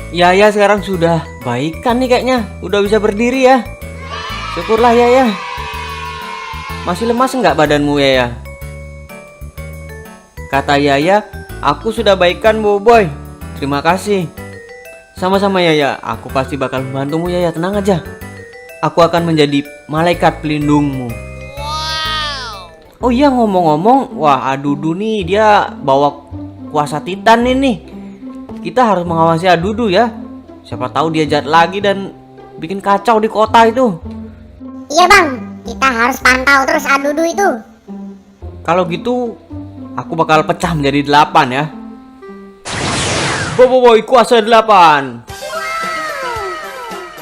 Yaya sekarang sudah baikan nih kayaknya. Udah bisa berdiri ya. Syukurlah Yaya. Masih lemas enggak badanmu Yaya? Kata Yaya, aku sudah baikan Boboiboy. Terima kasih. Sama-sama Yaya, aku pasti bakal membantumu Yaya, tenang aja. Aku akan menjadi malaikat pelindungmu. Oh iya ngomong-ngomong, wah Adudu nih dia bawa kuasa Titan ini. Kita harus mengawasi Adudu ya. Siapa tahu dia jahat lagi dan bikin kacau di kota itu. Iya bang, kita harus pantau terus Adudu itu. Kalau gitu, aku bakal pecah menjadi 8 ya. Boboiboy kuasa 8.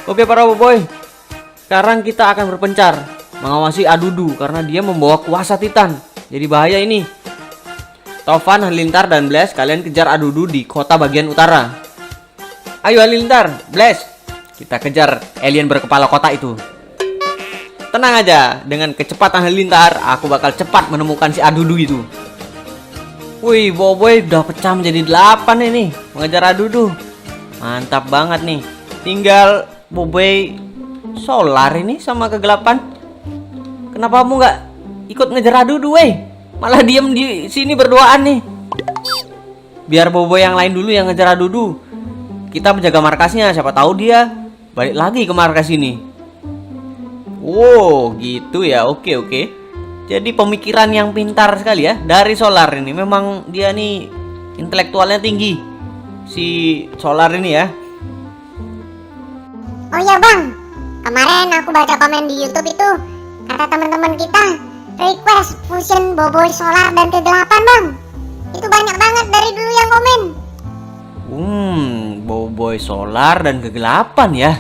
Oke para Boboiboy, sekarang kita akan berpencar mengawasi Adudu karena dia membawa kuasa Titan. Jadi bahaya ini. Tovan, Halilintar, dan Blaze, kalian kejar Adudu di kota bagian utara. Ayo Halilintar, Blaze, kita kejar alien berkepala kota itu. Tenang aja, dengan kecepatan Halilintar, aku bakal cepat menemukan si Adudu itu. Wih, Boboiboy udah pecah menjadi 8 ini, mengejar Adudu. Mantap banget nih. Tinggal Boboiboy solar ini sama kegelapan. Kenapa kamu nggak ikut ngejar Adudu, weh? Malah diem di sini berduaan nih. Biar Boboiboy yang lain dulu yang ngejar Adudu. Kita menjaga markasnya, siapa tahu dia balik lagi ke markas ini. Wow, gitu ya. Oke. Jadi pemikiran yang pintar sekali ya dari Solar ini. Memang dia nih intelektualnya tinggi. Si Solar ini ya. Oh iya bang, kemarin aku baca komen di YouTube itu. Kata teman-teman kita request fusion Boboiboy Solar dan kegelapan bang. Itu banyak banget dari dulu yang komen. Boboiboy Solar dan kegelapan ya.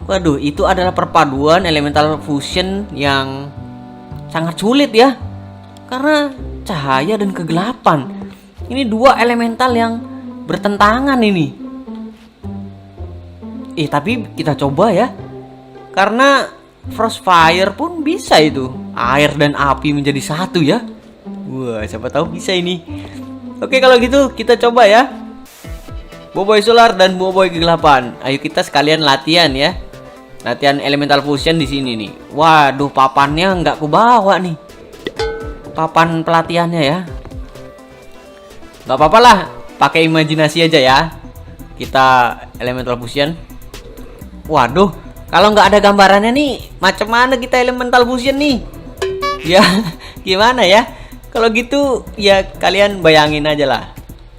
Waduh, itu adalah perpaduan elemental fusion yang sangat sulit ya. Karena cahaya dan kegelapan. Ini dua elemental yang bertentangan ini. Tapi kita coba ya. Karena Frostfire pun bisa itu. Air dan api menjadi satu ya. Wah, siapa tahu bisa ini. Oke, kalau gitu kita coba ya. Boboiboy Solar dan Boboiboy kegelapan. Ayo kita sekalian latihan ya. Latihan elemental fusion di sini nih. Waduh, papannya nggak kubawa nih. Papan pelatihannya ya. Nggak apa-apa lah, pakai imajinasi aja ya. Kita elemental fusion. Waduh, kalau nggak ada gambarannya nih, macam mana kita elemental fusion nih? Ya, gimana ya? Kalau gitu ya kalian bayangin aja lah.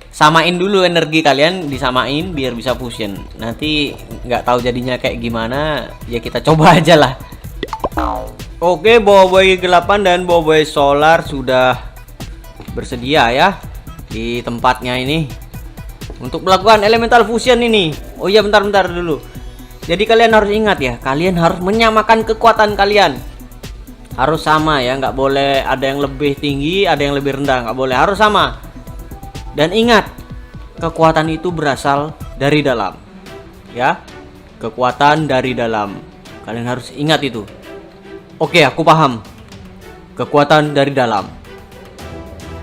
Samain dulu energi kalian, disamain biar bisa fusion. Nanti nggak tahu jadinya kayak gimana, ya kita coba aja lah. Oke, Boboiboy kegelapan dan Boboiboy Solar sudah bersedia ya di tempatnya ini untuk melakukan elemental fusion ini. Oh iya, bentar dulu. Jadi kalian harus ingat ya, kalian harus menyamakan kekuatan kalian. Harus sama ya, nggak boleh ada yang lebih tinggi, ada yang lebih rendah, nggak boleh, harus sama. Dan ingat, kekuatan itu berasal dari dalam. Ya, kekuatan dari dalam. Kalian harus ingat itu. Oke, aku paham. Kekuatan dari dalam.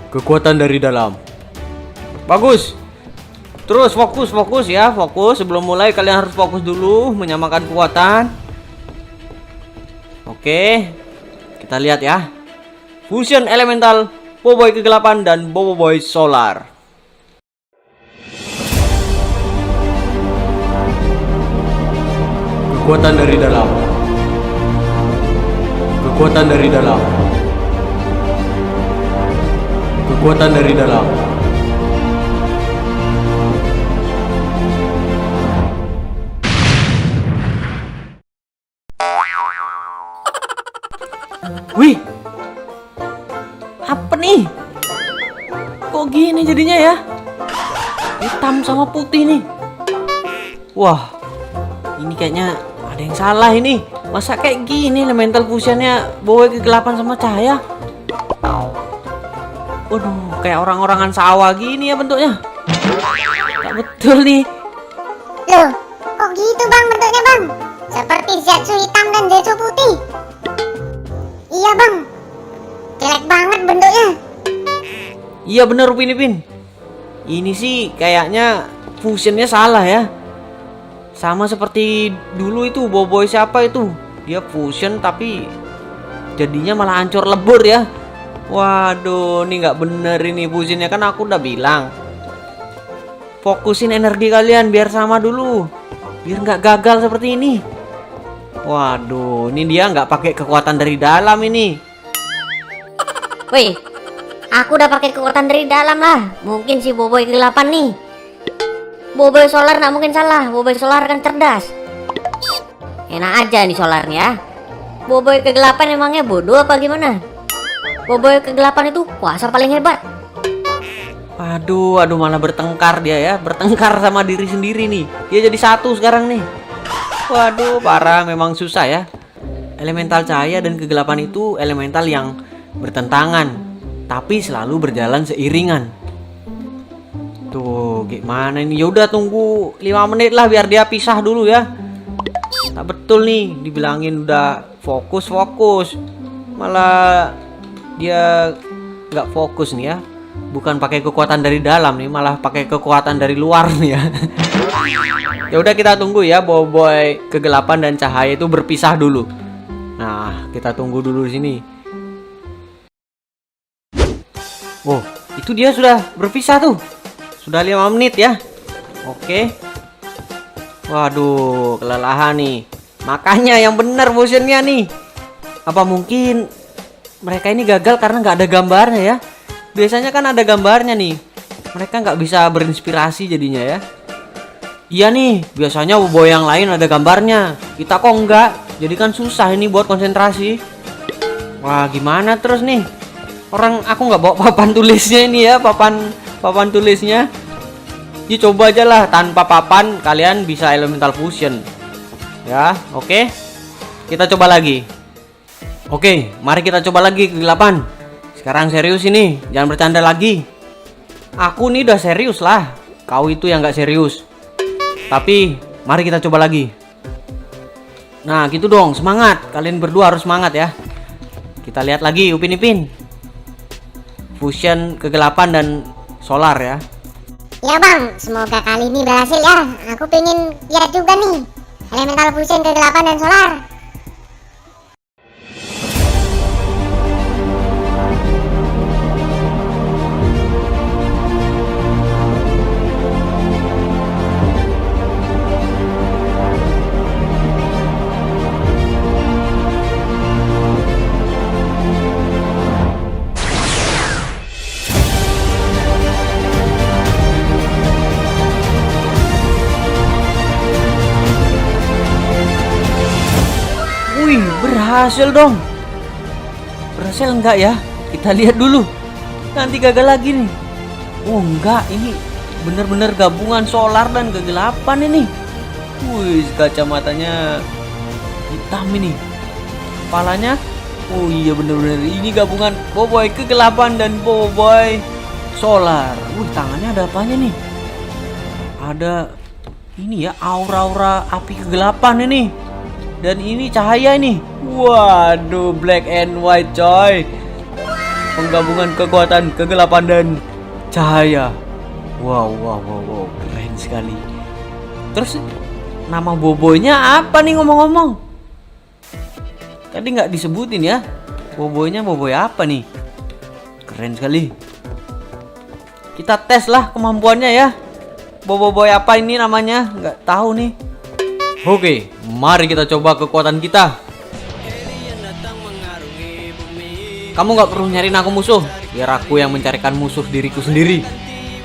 Kekuatan dari dalam. Bagus. Terus fokus ya, fokus. Sebelum mulai kalian harus fokus dulu, menyamakan kekuatan. Oke, kita lihat ya. Fusion elemental Boboiboy kegelapan dan Boboiboy Solar. Kekuatan dari dalam. Kekuatan dari dalam. Kekuatan dari dalam. Wih, apa nih? Kok gini jadinya ya? Hitam sama putih nih. Wah, ini kayaknya ada yang salah ini. Masa kayak gini elemental fusionnya Boboiboy kegelapan sama cahaya? Waduh, kayak orang-orangan sawah gini ya bentuknya. Tak betul nih. Loh, kok gitu bang bentuknya bang? Seperti Zetsu hitam dan Zetsu putih. Iya bang, jelek banget bentuknya. Iya bener Upin Ipin. Ini sih kayaknya fusionnya salah ya. Sama seperti dulu itu Boboiboy siapa itu? Dia fusion tapi jadinya malah hancur lebur ya. Waduh, ini nggak bener ini fusionnya, kan aku udah bilang. Fokusin energi kalian biar sama dulu. Biar nggak gagal seperti ini. Waduh, ini dia nggak pakai kekuatan dari dalam ini. Wih, aku udah pakai kekuatan dari dalam lah. Mungkin si Boboiboy kegelapan nih. Boboiboy solar nggak mungkin salah. Boboiboy solar kan cerdas. Enak aja nih solarnya. Boboiboy kegelapan emangnya bodoh apa gimana? Boboiboy kegelapan itu kuasa paling hebat. Aduh, malah bertengkar dia ya. Bertengkar sama diri sendiri nih. Dia jadi satu sekarang nih. Waduh, parah, memang susah ya. Elemental cahaya dan kegelapan itu elemental yang bertentangan, tapi selalu berjalan seiringan. Tuh, gimana ini? Yaudah tunggu 5 menit lah biar dia pisah dulu ya. Tak betul nih, dibilangin udah fokus, malah dia nggak fokus nih ya. Bukan pakai kekuatan dari dalam nih, malah pakai kekuatan dari luar nih ya. Ya udah, kita tunggu ya Boboiboy kegelapan dan cahaya itu berpisah dulu. Nah, kita tunggu dulu di sini. Oh, itu dia sudah berpisah tuh. Sudah 5 menit ya. Oke. Waduh, kelelahan nih. Makanya yang benar fusionnya nih. Apa mungkin mereka ini gagal karena nggak ada gambarnya ya? Biasanya kan ada gambarnya nih. Mereka nggak bisa berinspirasi jadinya ya. Iya nih, biasanya Boboiboy yang lain ada gambarnya. Kita kok enggak? Jadi kan susah ini buat konsentrasi. Wah, gimana terus nih? Orang aku nggak bawa papan tulisnya ini ya, papan tulisnya. Ya coba aja lah tanpa papan kalian bisa elemental fusion. Ya, oke. Kita coba lagi. Oke, mari kita coba lagi kegelapan. Sekarang serius ini, jangan bercanda lagi. Aku nih udah serius lah. Kau itu yang nggak serius. Tapi mari kita coba lagi. Nah, gitu dong, semangat. Kalian berdua harus semangat ya. Kita lihat lagi Upin Ipin. Fusion kegelapan dan solar ya. Ya bang, semoga kali ini berhasil ya. Aku pengen lihat juga nih elemental fusion kegelapan dan solar. Wih, berhasil dong. Berhasil enggak ya? Kita lihat dulu. Nanti gagal lagi nih. Oh enggak, ini bener-bener gabungan solar dan kegelapan ini. Wih, kacamatanya hitam ini. Kepalanya, oh iya bener-bener ini gabungan Boboiboy kegelapan dan Boboiboy solar. Wih, tangannya ada apanya nih? Ada ini ya, aura-aura api kegelapan ini. Dan ini cahaya ini. Waduh, black and white coy. Penggabungan kekuatan kegelapan dan cahaya. Wow, keren sekali. Terus nama Boboiboynya apa nih ngomong-ngomong? Tadi nggak disebutin ya. Boboiboynya Boboiboy apa nih? Keren sekali. Kita tes lah kemampuannya ya. Boboiboy apa ini namanya? Nggak tahu nih. Oke, mari kita coba kekuatan kita. Kamu nggak perlu nyariin aku musuh, biar aku yang mencarikan musuh diriku sendiri.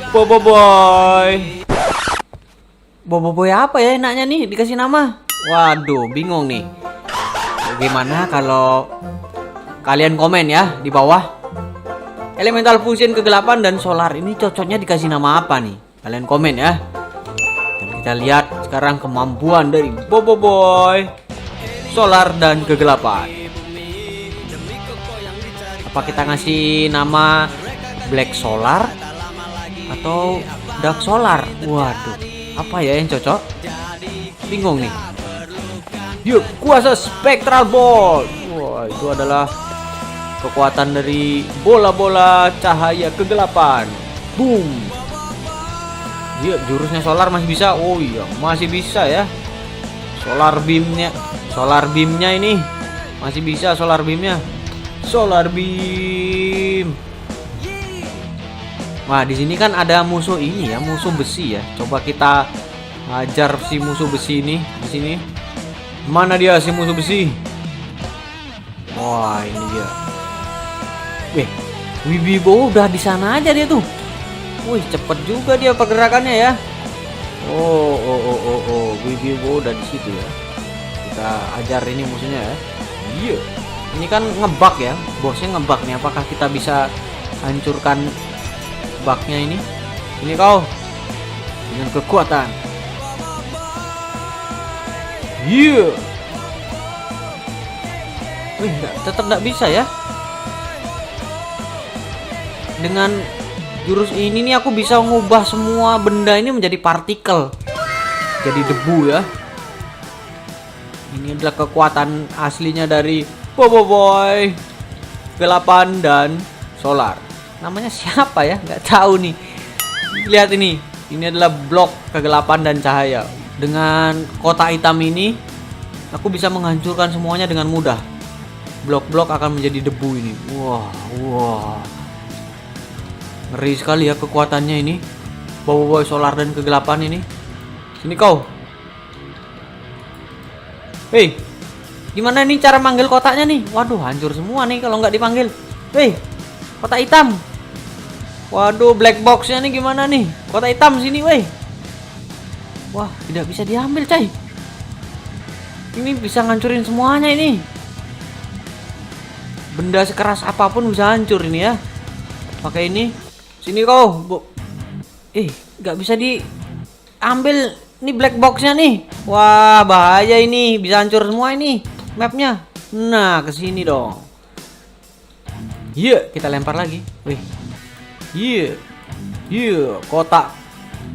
Boboiboy. Boboiboy apa ya enaknya nih dikasih nama? Waduh, bingung nih. Bagaimana kalau kalian komen ya di bawah? Elemental fusion kegelapan dan solar ini cocoknya dikasih nama apa nih? Kalian komen ya. Kita lihat sekarang kemampuan dari Boboiboy solar dan kegelapan. Apa kita ngasih nama Black Solar atau Dark Solar? Waduh, apa ya yang cocok? Bingung nih. Yuk, kuasa Spectral Ball. Wah, itu adalah kekuatan dari bola-bola cahaya kegelapan. Boom. Iya, jurusnya solar masih bisa. Oh iya, masih bisa ya. Solar beamnya ini masih bisa. Solar beam. Wah, di sini kan ada musuh ini ya, musuh besi ya. Coba kita hajar si musuh besi ini di sini. Mana dia si musuh besi? Wah, ini dia. Wibibo udah di sana aja dia tuh. Wih, cepet juga dia pergerakannya ya. Oh, Wibibo udah di situ ya. Kita ajar ini musuhnya ya. Iya. Ini kan ngebug ya. Bosnya ngebug nih. Apakah kita bisa hancurkan bugnya ini? Ini kau dengan kekuatan. Iya. Wih, tetap nggak bisa ya. Dengan jurus ini nih aku bisa mengubah semua benda ini menjadi partikel, jadi debu ya. Ini adalah kekuatan aslinya dari Boboiboy Kegelapan dan Solar. Namanya siapa ya? Nggak tahu nih. Lihat ini. Ini adalah blok kegelapan dan cahaya. Dengan kotak hitam ini, aku bisa menghancurkan semuanya dengan mudah. Blok-blok akan menjadi debu ini. Wah. Ngeri sekali ya kekuatannya ini. Boboiboy Solar dan Kegelapan ini. Sini kau. Hei, gimana nih cara manggil kotaknya nih? Waduh, hancur semua nih kalau nggak dipanggil. Hei, kotak hitam. Waduh, black boxnya nih gimana nih? Kotak hitam sini, weh. Wah, tidak bisa diambil, coy. Ini bisa ngancurin semuanya ini. Benda sekeras apapun bisa hancur ini ya. Pakai ini. Sini kau. Nggak bisa diambil. Ini black boxnya nih. Wah, bahaya ini. Bisa hancur semua ini mapnya. Nah, kesini dong. Iya, kita lempar lagi. Wih. Iya, kotak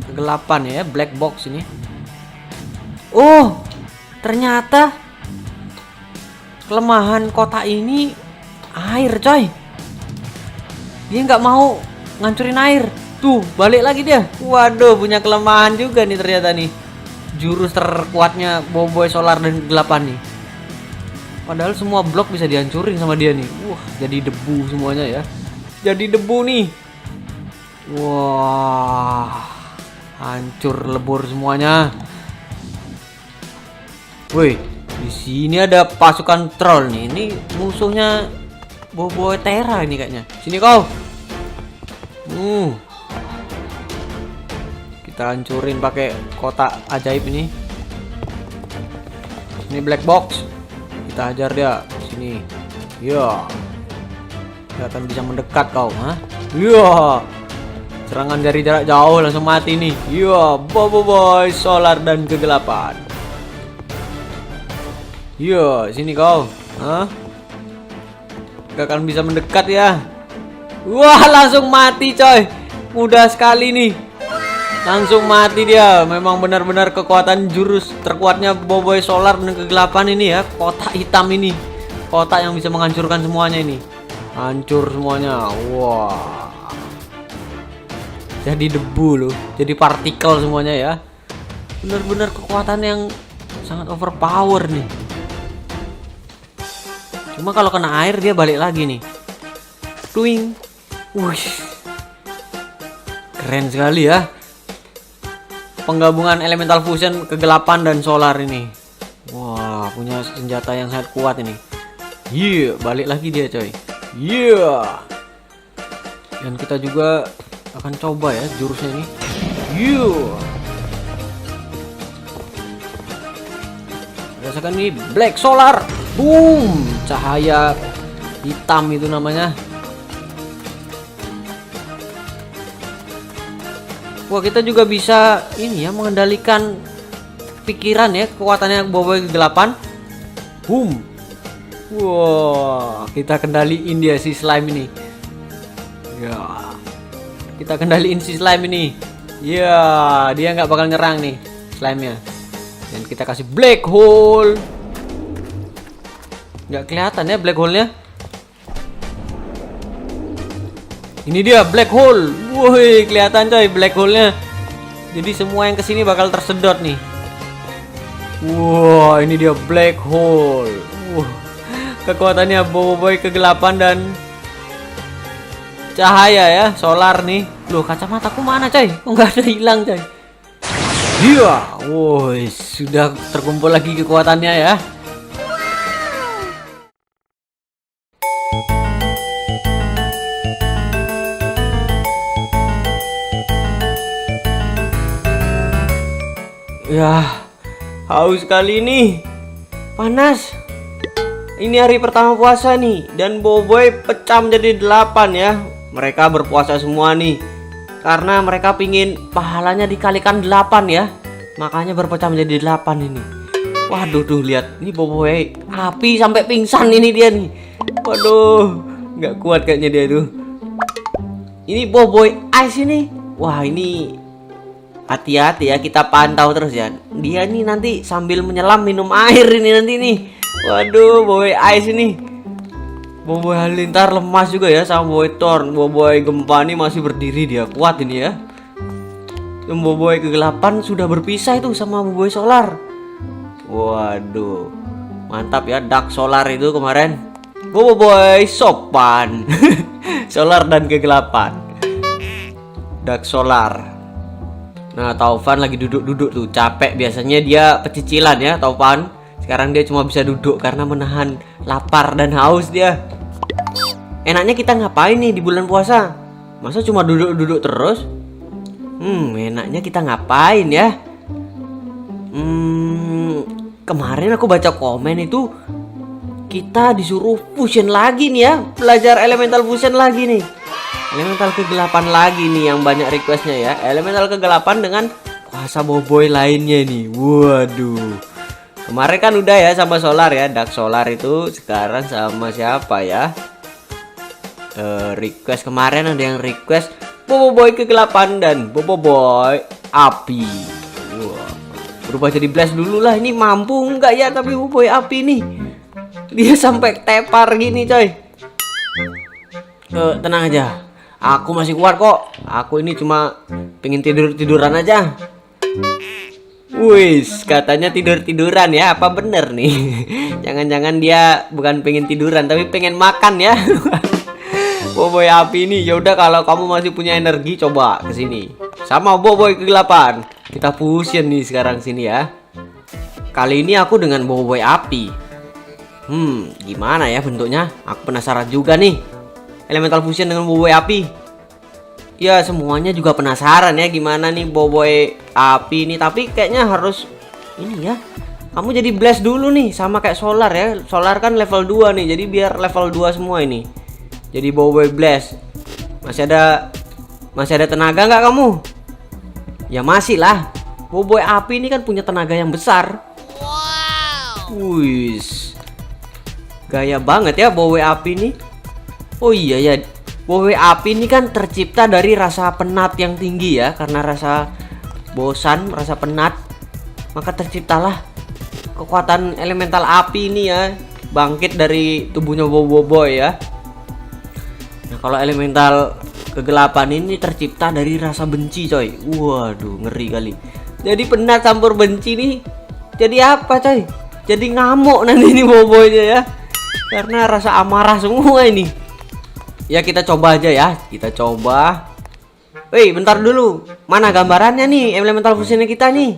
kegelapan ya, black box ini. Oh, ternyata kelemahan kotak ini air, coy. Dia nggak mau ngancurin air. Tuh, balik lagi dia. Waduh, punya kelemahan juga nih ternyata nih. Jurus terkuatnya Boboiboy Solar dan Kegelapan nih. Padahal semua blok bisa dihancurin sama dia nih. Wah, jadi debu semuanya ya. Jadi debu nih. Wah, hancur lebur semuanya. Woi, di sini ada pasukan troll nih. Ini musuhnya Boboiboy Tera ini kayaknya. Sini kau. Kita hancurin pakai kotak ajaib ini. Ini black box. Kita hajar dia sini. Ya. Dia akan bisa mendekat kau, ha? Ya. Serangan dari jarak jauh langsung mati nih. Ya, Boboiboy Solar dan Kegelapan. Ya, sini kau. Hah? Gak akan bisa mendekat ya. Wah, langsung mati, coy. Mudah sekali nih. Langsung mati dia. Memang benar-benar kekuatan jurus terkuatnya Boboiboy Solar dan Kegelapan ini ya. Kotak hitam ini. Kotak yang bisa menghancurkan semuanya ini. Hancur semuanya. Wah. Jadi debu loh. Jadi partikel semuanya ya. Benar-benar kekuatan yang sangat overpower nih. Cuma kalau kena air dia balik lagi nih. Twing. Wih. Keren sekali ya. Penggabungan elemental fusion Kegelapan dan Solar ini. Wah, punya senjata yang sangat kuat ini. Iya, balik lagi dia, coy. Iya. Dan kita juga akan coba ya jurusnya ini. Iya. Rasakan ini Black Solar. Boom, cahaya hitam itu namanya. Wah, kita juga bisa ini ya mengendalikan pikiran ya, kekuatannya Boboiboy Kegelapan. Boom. Wah, kita kendaliin dia si slime ini. Ya. Kita kendaliin si slime ini. Ya, dia nggak bakal nyerang nih slime-nya. Dan kita kasih black hole. Nggak kelihatan ya black hole-nya. Ini dia black hole. Woi, kelihatan coy black hole-nya. Jadi semua yang kesini bakal tersedot nih. Wah, ini dia black hole. Kekuatannya Boboiboy kegelapan dan cahaya ya, solar nih. Loh, kacamataku mana coy? Oh, nggak ada, hilang coy. Iya, woi, sudah terkumpul lagi kekuatannya ya. Ya, haus kali ini. Panas. Ini hari pertama puasa nih, dan Boboiboy pecah menjadi 8 ya. Mereka berpuasa semua nih, karena mereka pingin pahalanya dikalikan 8 ya. Makanya berpecah menjadi 8 ini. Waduh tuh, lihat. Ini Boboiboy api sampai pingsan ini dia nih. Waduh, nggak kuat kayaknya dia tuh. Ini Boboiboy Ice ini. Wah, ini hati-hati ya, kita pantau terus ya. Dia nih nanti sambil menyelam minum air ini nanti nih. Waduh, Boboiboy Ice ini. Boboiboy Halilintar lemas juga ya sama Boboiboy Thorn. Boboiboy Gempa ini masih berdiri, dia kuat ini ya. Yang Boboiboy kegelapan sudah berpisah itu sama Boboiboy Solar. Waduh, mantap ya Dark Solar itu kemarin. Boboiboy sopan. Solar dan kegelapan. Dark Solar. Nah, Taufan lagi duduk-duduk tuh, capek. Biasanya dia pecicilan ya, Taufan. Sekarang dia cuma bisa duduk karena menahan lapar dan haus dia. Enaknya kita ngapain nih di bulan puasa? Masa cuma duduk-duduk terus? Enaknya kita ngapain ya? Kemarin aku baca komen itu kita disuruh fusion lagi nih ya, belajar elemental fusion lagi nih. Elemental kegelapan lagi nih yang banyak requestnya ya. Elemental kegelapan dengan puasa Boboiboy lainnya nih. Waduh. Kemarin kan udah ya sama Solar ya, Dark Solar itu. Sekarang sama siapa ya? Request kemarin ada yang request Boboiboy kegelapan dan Boboiboy api. Wah, berubah jadi blast dulu lah. Ini mampu nggak ya tapi Boboiboy api nih? Dia sampai tepar gini coy. Tenang aja, aku masih kuat kok. Aku ini cuma pengen tiduran aja. Wis, katanya tiduran ya, apa bener nih? Jangan-jangan dia bukan pengen tiduran tapi pengen makan ya. Boboiboy api ini. Ya udah, kalau kamu masih punya energi coba ke sini. Sama Boboiboy kegelapan. Kita fusion nih sekarang sini ya. Kali ini aku dengan Boboiboy api. Gimana ya bentuknya? Aku penasaran juga nih. Elemental fusion dengan Boboiboy api. Ya, semuanya juga penasaran ya gimana nih Boboiboy api ini. Tapi kayaknya harus ini ya, kamu jadi blast dulu nih, sama kayak Solar ya. Solar kan level 2 nih, jadi biar level 2 semua ini. Jadi Boboiboy blast. Masih ada tenaga nggak kamu? Ya masih lah. Boboiboy api ini kan punya tenaga yang besar. Wow. Wis, gaya banget ya Boboiboy api ini. Oh iya ya, Boboiboy api ini kan tercipta dari rasa penat yang tinggi ya. Karena rasa bosan, rasa penat, maka terciptalah kekuatan elemental api ini ya, bangkit dari tubuhnya Boboiboy ya. Nah, kalau elemental kegelapan ini tercipta dari rasa benci coy. Waduh, ngeri kali. Jadi penat campur benci nih. Jadi apa coy? Jadi ngamuk nanti ini Boboiboy ya. Karena rasa amarah semua ini. Ya kita coba aja ya, kita coba. Wih, bentar dulu. Mana gambarannya nih elemental fusionnya kita nih?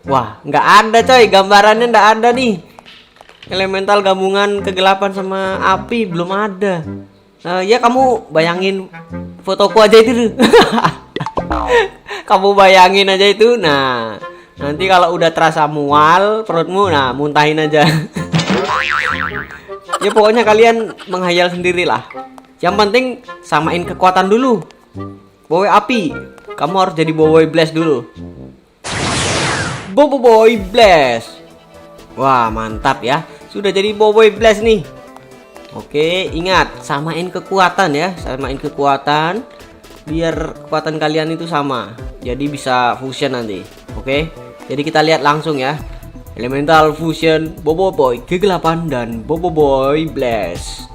Wah, nggak ada coy, gambarannya nggak ada nih. Elemental gabungan kegelapan sama api belum ada. Ya kamu bayangin fotoku aja itu. Kamu bayangin aja itu. Nah, nanti kalau udah terasa mual perutmu, nah muntahin aja. Ya pokoknya kalian menghayal sendirilah. Yang penting samain kekuatan dulu. Boboiboy api, kamu harus jadi Boboiboy blast dulu. Boboiboy blast. Wah, mantap ya. Sudah jadi Boboiboy blast nih. Oke, ingat samain kekuatan ya, samain kekuatan biar kekuatan kalian itu sama. Jadi bisa fusion nanti. Oke. Jadi kita lihat langsung ya. Elemental fusion Boboiboy kegelapan dan Boboiboy blast.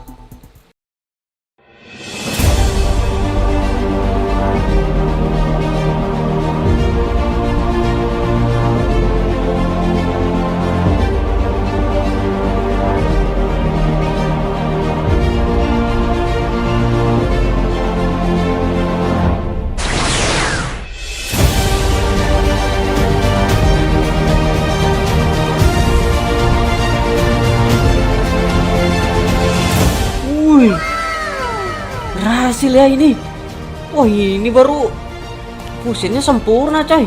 berhasil ya ini. Wah, ini baru fusionnya sempurna coy.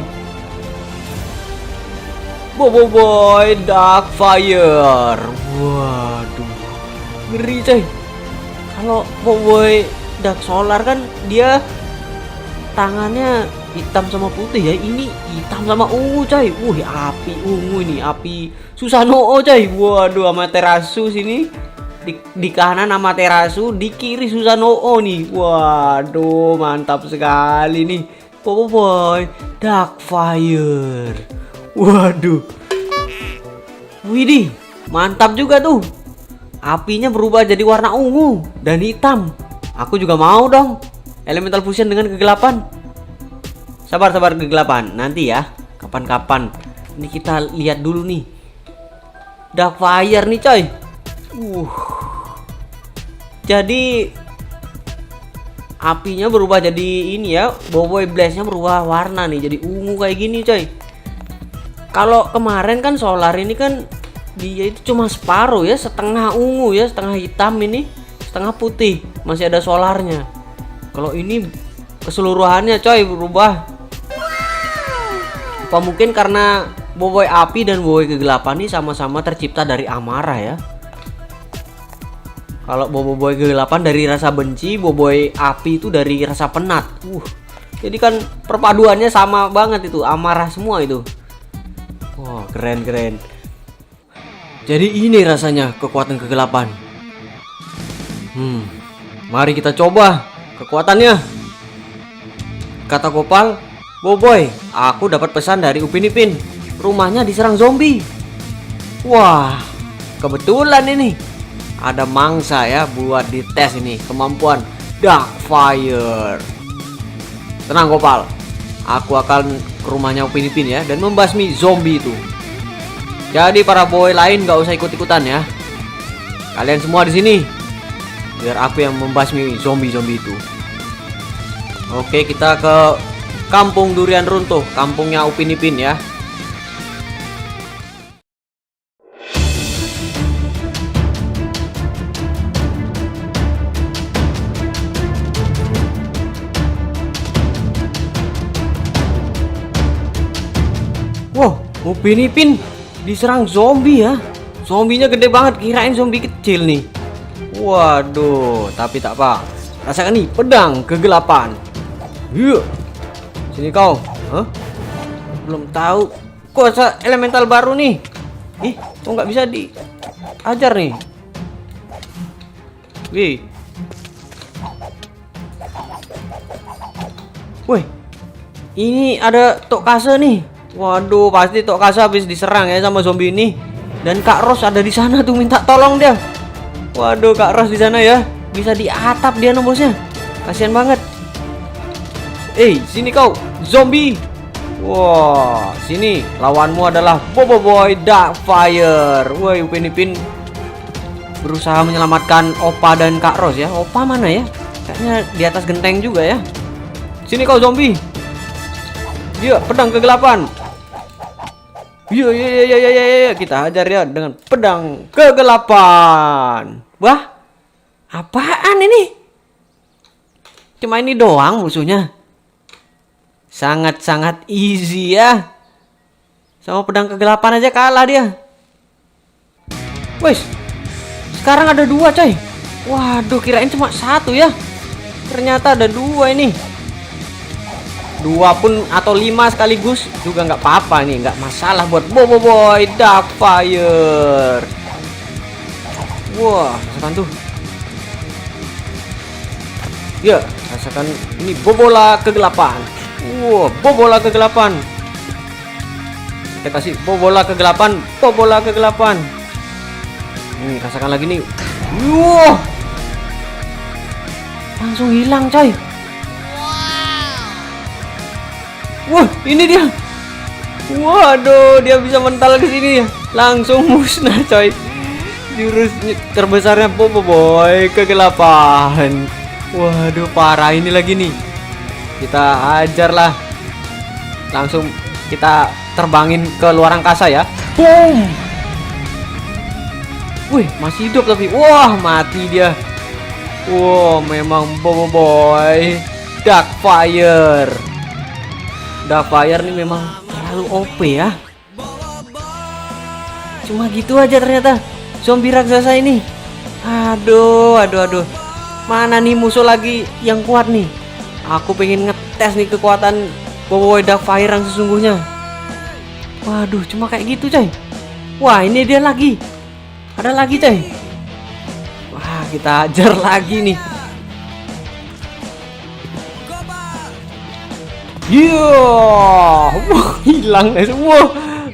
Boboiboy Dark Fire. Waduh, ngeri coy. Kalau Boboiboy Dark Solar kan dia tangannya hitam sama putih ya. Ini hitam sama ungu coy. Wih, api ungu ini, api Susanoo coy. Waduh, Amaterasu sini di kanan Amaterasu, di kiri Susanoo nih. Waduh, mantap sekali nih. Boboiboy Dark Fire. Waduh, widih, mantap juga tuh. Apinya berubah jadi warna ungu dan hitam. Aku juga mau dong elemental fusion dengan kegelapan. Sabar kegelapan, nanti ya, kapan-kapan. Ini kita lihat dulu nih Dark Fire nih coy. Jadi apinya berubah jadi ini ya, Boboiboy Blaze-nya berubah warna nih, jadi ungu kayak gini coy. Kalau kemarin kan Solar ini kan dia itu cuma separuh ya, setengah ungu ya, setengah hitam ini, setengah putih, masih ada solarnya. Kalau ini keseluruhannya coy berubah. Apa mungkin karena Boboiboy api dan Boboiboy kegelapan ini sama-sama tercipta dari amarah ya. Kalau Boboiboy kegelapan dari rasa benci, Boboiboy api itu dari rasa penat. Jadi kan perpaduannya sama banget itu, amarah semua itu. Wah, keren. Jadi ini rasanya kekuatan kegelapan. Mari kita coba kekuatannya. Kata Gopal, Boboiboy, aku dapat pesan dari Upin Ipin. Rumahnya diserang zombie. Wah, kebetulan ini ada mangsa ya buat dites ini kemampuan Dark Fire. Tenang Gopal, aku akan ke rumahnya Upin Ipin ya dan membasmi zombie itu. Jadi para boy lain nggak usah ikut-ikutan ya. Kalian semua di sini biar aku yang membasmi zombie itu. Oke, kita ke Kampung Durian Runtuh, kampungnya Upin Ipin ya. Wow, Upin Ipin diserang zombie ya. Zombinya gede banget, kirain zombie kecil nih. Waduh, tapi tak apa. Rasakan nih pedang kegelapan. Yuk, sini kau. Belum tahu. Kuasa elemental baru nih. Kok nggak bisa diajar nih? Wih. Wih, ini ada Tok Kase nih. Waduh, pasti Tok Kase habis diserang ya sama zombie ini. Dan Kak Ros ada di sana tuh, minta tolong dia. Waduh, Kak Ros di sana ya. Bisa di atap dia nembusnya. Kasihan banget. Sini kau, zombie. Wah, sini lawanmu adalah Boboiboy Dark Fire. Woi, Upin Ipin berusaha menyelamatkan Opa dan Kak Ros ya. Opa mana ya? Kayaknya di atas genteng juga ya. Sini kau zombie. Dia pedang kegelapan. Iya, kita hajar ya dengan pedang kegelapan. Wah, apaan ini? Cuma ini doang musuhnya. Sangat-sangat easy ya. Sama pedang kegelapan aja kalah dia. Wes, sekarang ada 2 coy. Waduh, kirain cuma 1 ya. Ternyata ada 2 ini. 2 pun atau 5 sekaligus juga nggak apa-apa nih, nggak masalah buat Boboiboy Dark Fire. Wah, rasakan tuh. Ya, rasakan ini bobola kegelapan. Wah, bobola kegelapan. Kita kasih bobola kegelapan. Nih, rasakan lagi nih. Wah, langsung hilang coy. Wah, ini dia. Waduh, dia bisa mental ke sini ya. Langsung musnah coy. Jurus terbesarnya Boboiboy kegelapan. Waduh, parah ini lagi nih. Kita ajar lah. Langsung kita terbangin ke luar angkasa ya. Boom. Wih, masih hidup tapi. Wah, mati dia. Wow, memang Boboiboy Darkfire. Darkfire nih memang terlalu OP ya. Cuma gitu aja ternyata zombie raksasa ini. Aduh. Mana nih musuh lagi yang kuat nih? Aku pengen ngetes nih kekuatan Boboiboy Darkfire yang sesungguhnya. Waduh, cuma kayak gitu coy. Wah, ini dia lagi. Ada lagi coy. Wah, kita ajar lagi nih. Wah, hilang deh semua.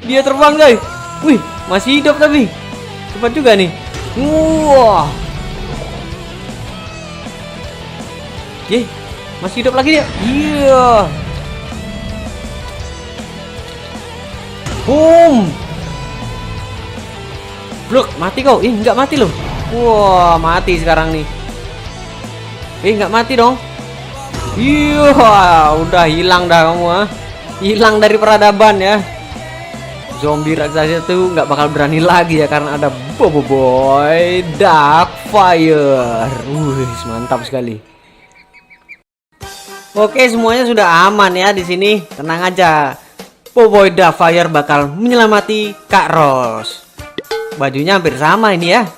Dia terbang coy. Wih, masih hidup tapi cepat juga nih. Wah. Ye, masih hidup lagi dia. Iya. Boom. Blok, mati kau. Nggak mati loh. Wah, mati sekarang nih. Nggak mati dong. Iya, udah hilang dah kamu ah. Hilang dari peradaban ya. Zombie raksasa itu nggak bakal berani lagi ya karena ada Boboiboy Darkfire. Mantap sekali. Oke, semuanya sudah aman ya di sini. Tenang aja. Boboiboy Darkfire bakal menyelamati Kak Ros. Bajunya hampir sama ini ya.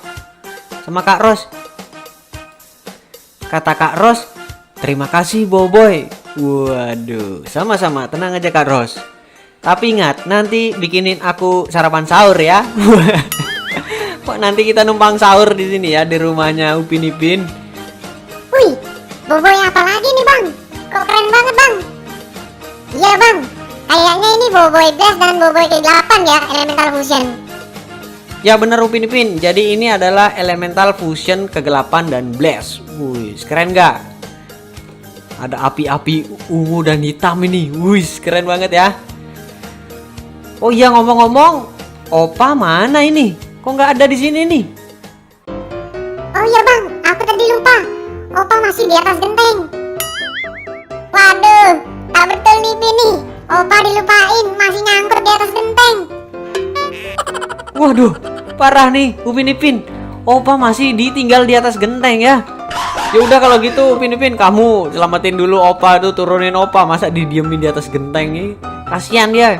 Sama Kak Ros. Kata Kak Ros, terima kasih Boboiboy. Waduh, sama-sama. Tenang aja Kak Ros. Tapi ingat, nanti bikinin aku sarapan sahur ya. Kok nanti kita numpang sahur di sini ya di rumahnya Upin Ipin. Wih, Boboiboy apa lagi nih bang? Kok keren banget bang? Iya bang, kayaknya ini Boboiboy Blast dan Boboiboy ke-8 ya, Elemental Fusion. Ya bener Upin Ipin, jadi ini adalah Elemental Fusion kegelapan dan Blast. Wih, keren gak? Ada api-api ungu dan hitam ini. Wih, keren banget ya. Oh iya, ngomong-ngomong, Opa mana ini? Kok nggak ada di sini nih? Oh iya bang, aku tadi lupa. Opa masih di atas genteng. Waduh, tak betul nih Pini. Opa dilupain, masih nyangkut di atas genteng. Waduh, parah nih Upin Ipin. Opa masih ditinggal di atas genteng ya. Ya udah kalau gitu Upin Ipin, kamu selamatin dulu Opa tuh, turunin Opa, masa didiemin di atas genteng nih? Kasihan dia.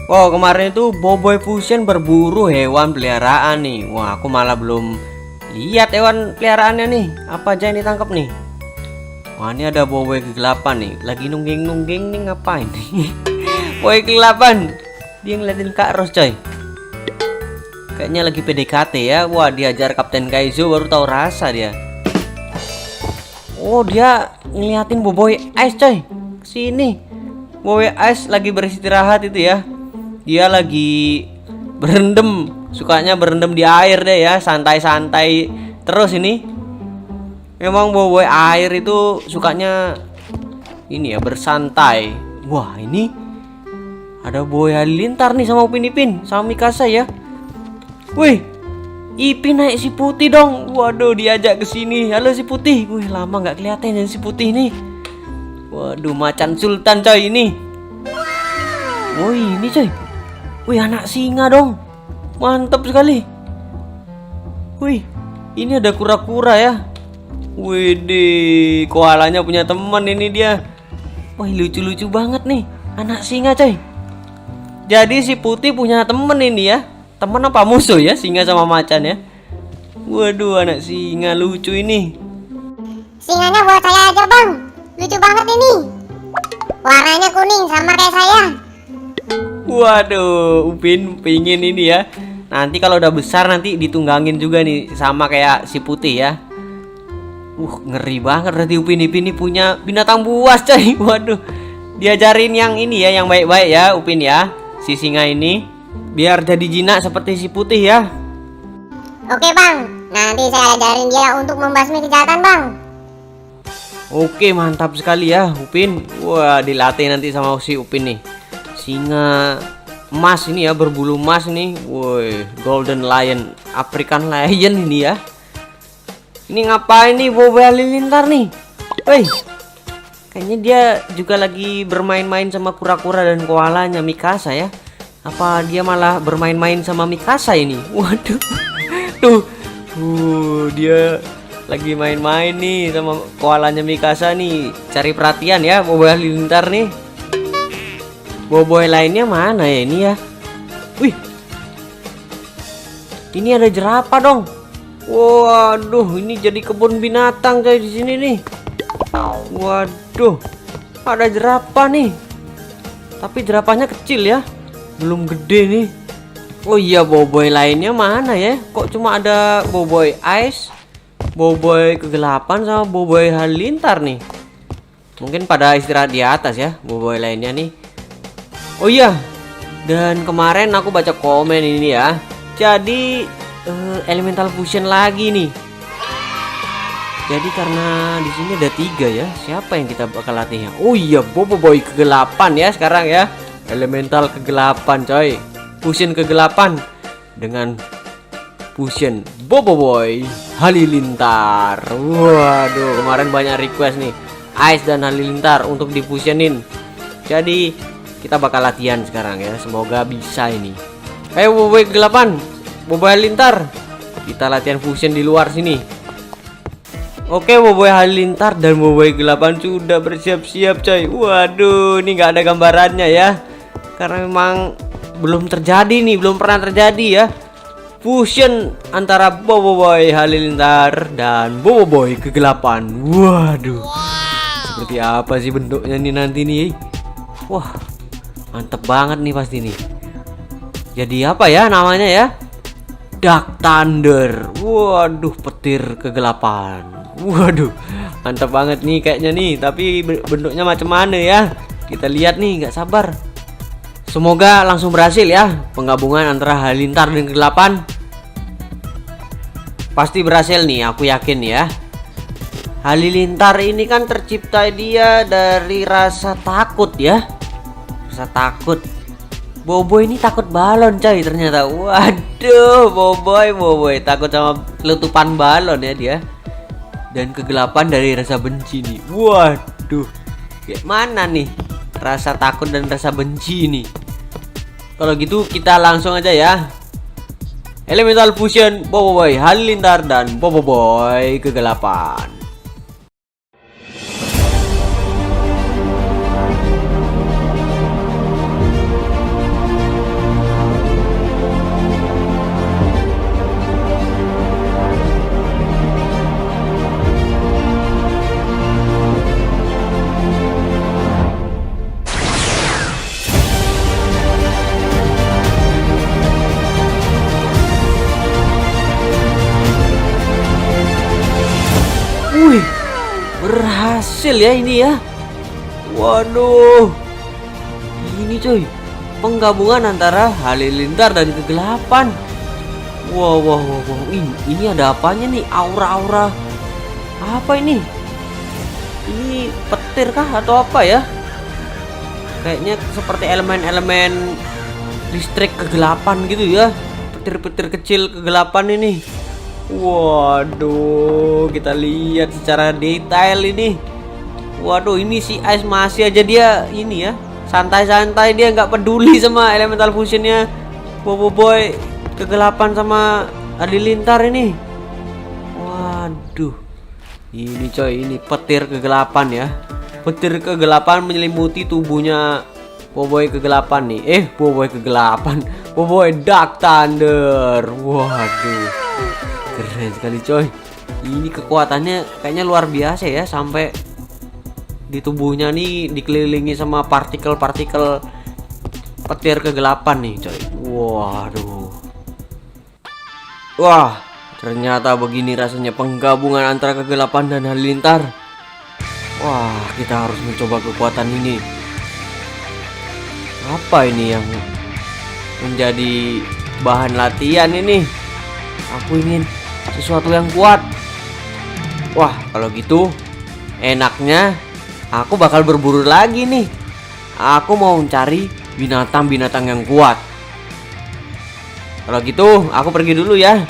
Wow, kemarin itu Boboiboy Fusion berburu hewan peliharaan nih. Wah, aku malah belum lihat hewan peliharaannya nih. Apa aja yang ditangkap nih? Wah, ini ada Boboiboy ke-8 nih. Lagi nungging-nungging nih, ngapain nih? Boboiboy ke-8. Dia ngeliatin Kak Ros coy. Kayaknya lagi PDKT ya. Wah, diajar Kapten Kaizo baru tahu rasa dia. Oh, dia ngeliatin Boboiboy Ice coy. Sini. Boboiboy Ice lagi beristirahat itu ya. Dia lagi berendam, sukanya berendam di air deh ya, santai-santai terus ini. Memang Boboiboy air itu sukanya ini ya, bersantai. Wah, ini ada Boboiboy Halilintar nih sama Upin Ipin, sama Mikasa ya. Wih, Ipin naik si Putih dong. Waduh, diajak ke sini. Halo si Putih. Wih, lama nggak kelihatan ya si Putih nih. Waduh, macan sultan coy ini. Wih, ini coy. Wih, anak singa dong. Mantap sekali. Wih, ini ada kura-kura ya. Wih, koalanya punya teman ini dia. Wih, lucu-lucu banget nih. Anak singa coy. Jadi si Putih punya temen ini ya. Temen apa musuh ya, singa sama macan ya. Waduh, anak singa lucu ini. Singanya buat saya aja bang. Lucu banget ini. Warnanya kuning sama kayak saya. Waduh, Upin pingin ini ya. Nanti kalau udah besar nanti ditunggangin juga nih sama kayak si Putih ya. Ngeri banget berarti Upin Ipin ini punya binatang buas coy. Waduh. Diajarin yang ini ya, yang baik-baik ya Upin ya. Si singa ini biar jadi jinak seperti si Putih ya. Oke bang, nanti saya ajarin dia untuk membasmi kejahatan bang. Oke, mantap sekali ya Upin. Wah, dilatih nanti sama si Upin nih. Singa emas ini ya, berbulu emas nih. Woi, Golden Lion, African Lion ini ya. Ini ngapain nih Boboiboy Halilintar nih? Woi, Kayaknya dia juga lagi bermain-main sama kura-kura dan koalanya Mikasa ya. Apa dia malah bermain-main sama Mikasa ini? Waduh. Tuh. Dia lagi main-main nih sama koalanya Mikasa nih. Cari perhatian ya Boboiboy Halilintar nih. Boboiboy lainnya mana ya ini ya? Wih. Ini ada jerapah dong. Waduh, ini jadi kebun binatang coy di sini nih. Waduh. Ada jerapah nih. Tapi jerapahnya kecil ya. Belum gede nih. Oh iya, Boboiboy lainnya mana ya? Kok cuma ada Boboiboy Ice, Boboiboy Kegelapan sama Boboiboy Halilintar nih. Mungkin pada istirahat di atas ya Boboiboy lainnya nih. Oh iya, dan kemarin aku baca komen ini ya. Jadi elemental fusion lagi nih. Jadi karena di sini ada 3 ya. Siapa yang kita bakal latihnya? Oh iya, Boboiboy Kegelapan ya sekarang ya. Elemental kegelapan coy. Fusion kegelapan dengan fusion Boboiboy Halilintar. Waduh, kemarin banyak request nih Ice dan Halilintar untuk difusionin. Jadi kita bakal latihan sekarang ya. Semoga bisa ini. Ayo Boboiboy Kegelapan, Boboiboy Halilintar, kita latihan fusion di luar sini. Oke, Boboiboy Halilintar dan Boboiboy Kegelapan sudah bersiap-siap coy. Waduh, ini nggak ada gambarannya ya. Karena memang belum terjadi nih, belum pernah terjadi ya. Fusion antara Boboiboy Halilintar dan Boboiboy Kegelapan. Waduh. Seperti apa sih bentuknya nih nanti nih? Wah, mantep banget nih pasti nih. Jadi apa ya namanya ya? Dark Thunder. Waduh, petir kegelapan. Waduh, mantep banget nih kayaknya nih. Tapi bentuknya macam mana ya? Kita lihat nih, nggak sabar. Semoga langsung berhasil ya penggabungan antara Halilintar dan Kegelapan. Pasti berhasil nih, aku yakin ya. Halilintar ini kan tercipta dia dari rasa takut ya. Rasa takut. Boboiboy ini takut balon coy ternyata. Waduh, Boboiboy takut sama letupan balon ya dia. Dan Kegelapan dari rasa benci nih. Waduh, kayak mana nih rasa takut dan rasa benci nih? Kalau gitu kita langsung aja ya. Elemental Fusion Boboiboy Halilintar dan Boboiboy Kegelapan. Wih, berhasil ya ini ya. Waduh, ini coy, penggabungan antara Halilintar dan Kegelapan. Wow, ini ada apanya nih? Aura-aura apa ini? Ini petir kah atau apa ya? Kayaknya seperti elemen-elemen listrik kegelapan gitu ya. Petir-petir kecil kegelapan ini. Waduh, kita lihat secara detail ini. Waduh, ini si Ice masih aja dia ini ya, santai-santai, dia nggak peduli sama elemental fusionnya Boboiboy Kegelapan sama Halilintar ini. Waduh, ini coy, ini petir kegelapan ya. Petir kegelapan menyelimuti tubuhnya Boboiboy Kegelapan nih. Boboiboy Kegelapan, Boboiboy Dark Thunder. Waduh, keren sekali coy. Ini kekuatannya kayaknya luar biasa ya. Sampai di tubuhnya nih dikelilingi sama partikel-partikel petir kegelapan nih coy. Waduh. Wah, ternyata begini rasanya penggabungan antara Kegelapan dan Halilintar. Wah, kita harus mencoba kekuatan ini. Apa ini yang menjadi bahan latihan ini? Aku ingin sesuatu yang kuat. Wah, kalau gitu enaknya aku bakal berburu lagi nih. Aku mau mencari binatang-binatang yang kuat. Kalau gitu aku pergi dulu ya.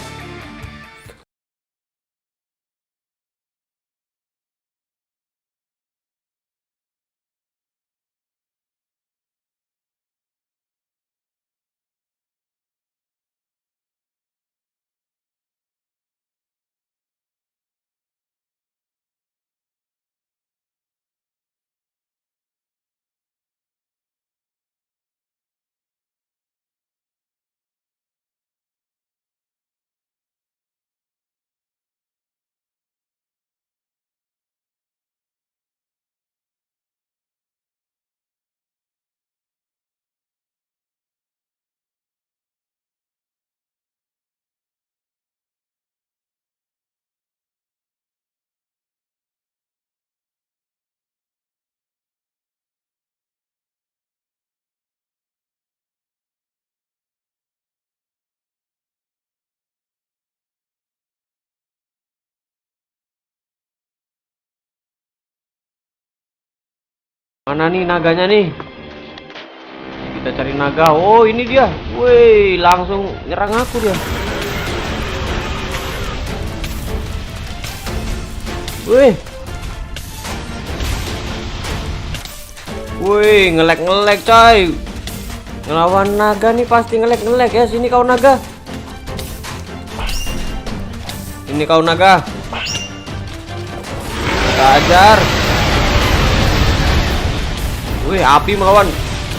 Mana nih naganya nih? Kita cari naga. Oh, ini dia. Woi, langsung nyerang aku dia. Woi. Woi, ngelek-ngelek coy. Ngelawan naga nih pasti ngelek-ngelek ya. Sini kau naga. Ini kau naga. Kita ajar. Wih, api melawan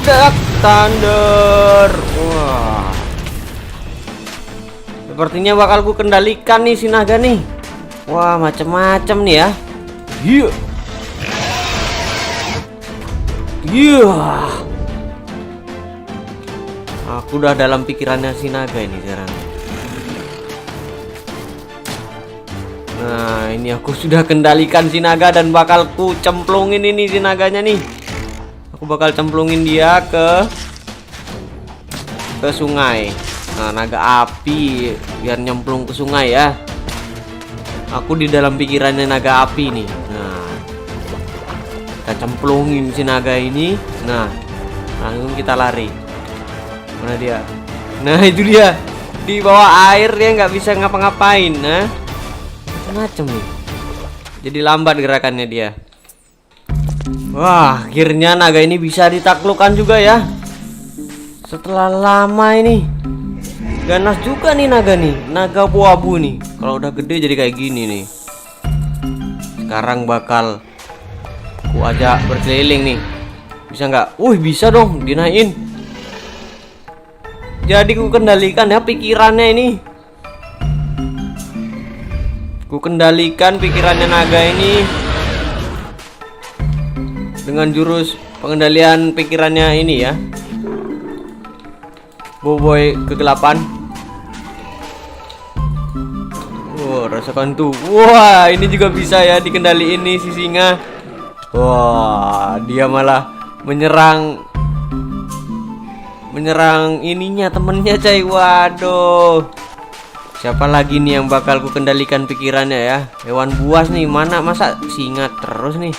Dark Thunder. Wah. Sepertinya bakal ku kendalikan nih si naga nih. Wah, macem-macem nih ya. Iya. Iya. Aku udah dalam pikirannya si naga ini sekarang. Nah, ini aku sudah kendalikan si naga dan bakal ku cemplungin ini si naganya nih. Aku bakal cemplungin dia ke sungai. Nah, naga api biar nyemplung ke sungai ya. Aku di dalam pikirannya naga api nih. Nah, kita cemplungin si naga ini. Nah, langsung kita lari. Mana dia? Nah, itu dia. Di bawah air dia nggak bisa ngapa-ngapain. Nah, macam nih. Jadi lambat gerakannya dia. Wah, akhirnya naga ini bisa ditaklukkan juga ya. Setelah lama ini. Ganas juga nih naga nih. Naga abu-abu nih. Kalau udah gede jadi kayak gini nih. Sekarang bakal ku ajak berkeliling nih. Bisa nggak? Bisa dong, dinaikin. Jadi ku kendalikan ya pikirannya ini. Ku kendalikan pikirannya naga ini dengan jurus pengendalian pikirannya ini ya. Boboy kegelapan. Rasakan tuh. Wah, ini juga bisa ya dikendaliin nih si singa. Wah, dia malah menyerang ininya temennya coy. Waduh. Siapa lagi nih yang bakal ku kendalikan pikirannya ya? Hewan buas nih, mana masa singa terus nih?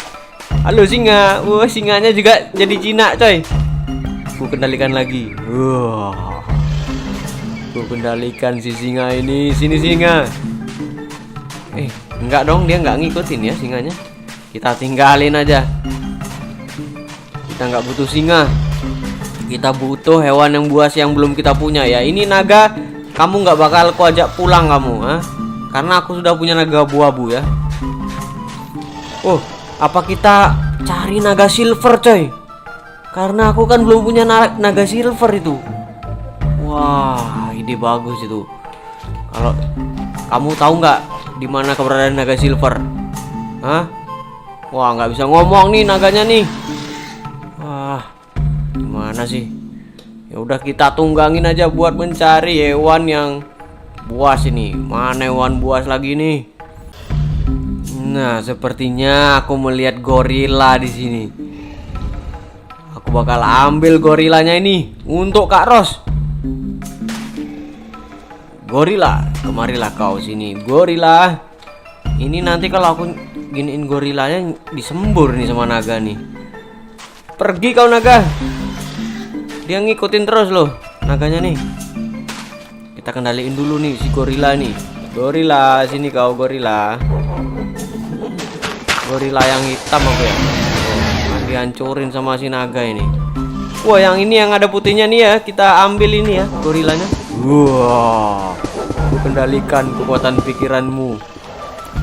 Halo singa. Wah, singanya juga jadi jinak coy. Ku kendalikan lagi. Wah. Ku kendalikan si singa ini. Sini singa. Enggak dong, dia nggak ngikutin ya singanya. Kita tinggalin aja. Kita nggak butuh singa. Kita butuh hewan yang buas yang belum kita punya ya. Ini naga, kamu nggak bakal ku ajak pulang kamu, karena aku sudah punya naga abu-abu ya. Oh, apa kita cari naga silver coy? Karena aku kan belum punya naga silver itu. Wah, ide bagus itu. Kalau kamu tahu nggak di mana keberadaan naga silver? Wah, nggak bisa ngomong nih naganya nih. Wah, gimana sih? Ya udah, kita tunggangin aja buat mencari hewan yang buas ini. Mana hewan buas lagi nih? Nah, sepertinya aku melihat gorila di sini. Aku bakal ambil gorilanya ini untuk Kak Ros. Gorila, kemarilah kau sini, gorila. Ini nanti kalau aku giniin gorilanya disembur nih sama naga nih. Pergi kau naga. Dia ngikutin terus loh naganya nih. Kita kendaliin dulu nih si gorila nih. Gorila, sini kau gorila. Gorila yang hitam apa ya? Dihancurin sama si naga ini. Wah, yang ini yang ada putihnya nih ya. Kita ambil ini ya gorilanya. Wah, aku kendalikan kekuatan pikiranmu.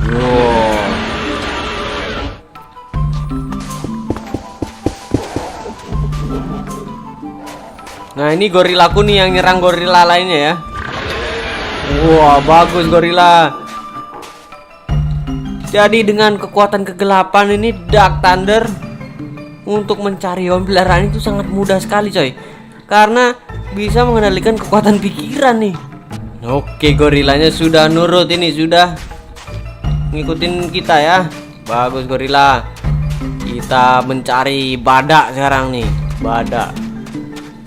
Wah. Nah, ini gorilaku nih yang nyerang gorila lainnya ya. Wah, bagus gorila. Jadi dengan kekuatan kegelapan ini Dark Thunder untuk mencari hewan peliharaan itu sangat mudah sekali coy. Karena bisa mengendalikan kekuatan pikiran nih. Oke, gorilanya sudah nurut ini, sudah ngikutin kita ya. Bagus gorila. Kita mencari badak sekarang nih.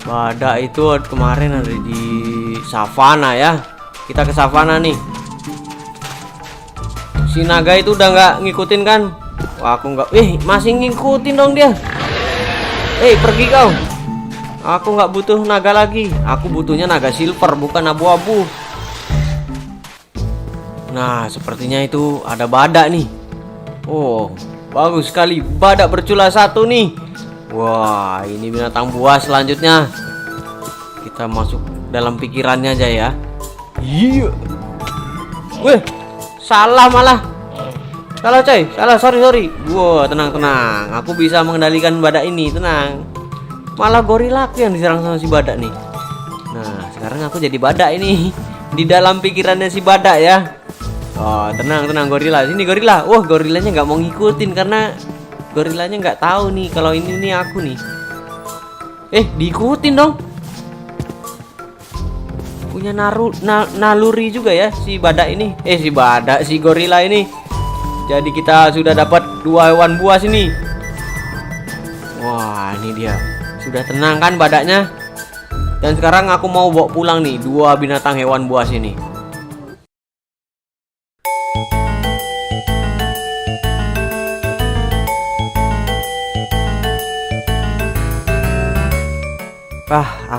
Badak itu kemarin ada di savana ya. Kita ke savana nih. Si naga itu udah nggak ngikutin kan? Wah, aku nggak. Masih ngikutin dong dia. Pergi kau. Aku nggak butuh naga lagi. Aku butuhnya naga silver, bukan abu-abu. Nah, sepertinya itu ada badak nih. Oh, bagus sekali. Badak bercula satu nih. Wah, ini binatang buas selanjutnya. Kita masuk dalam pikirannya aja ya. Iya. Weh, salah malah. Salah coy, salah, sorry. Wah, tenang. Aku bisa mengendalikan badak ini, tenang. Malah gorila aku yang diserang sama si badak nih. Nah, sekarang aku jadi badak ini. Di dalam pikirannya si badak ya. Oh, tenang gorila. Sini gorila. Wah, gorilanya nggak mau ngikutin karena gorilanya nggak tahu nih kalau ini nih aku nih. Diikutin dong. Punya naluri juga ya si badak ini. Si gorila ini. Jadi kita sudah dapat 2 hewan buas ini. Wah, ini dia. Sudah tenang kan badaknya? Dan sekarang aku mau bawa pulang nih 2 binatang hewan buas ini.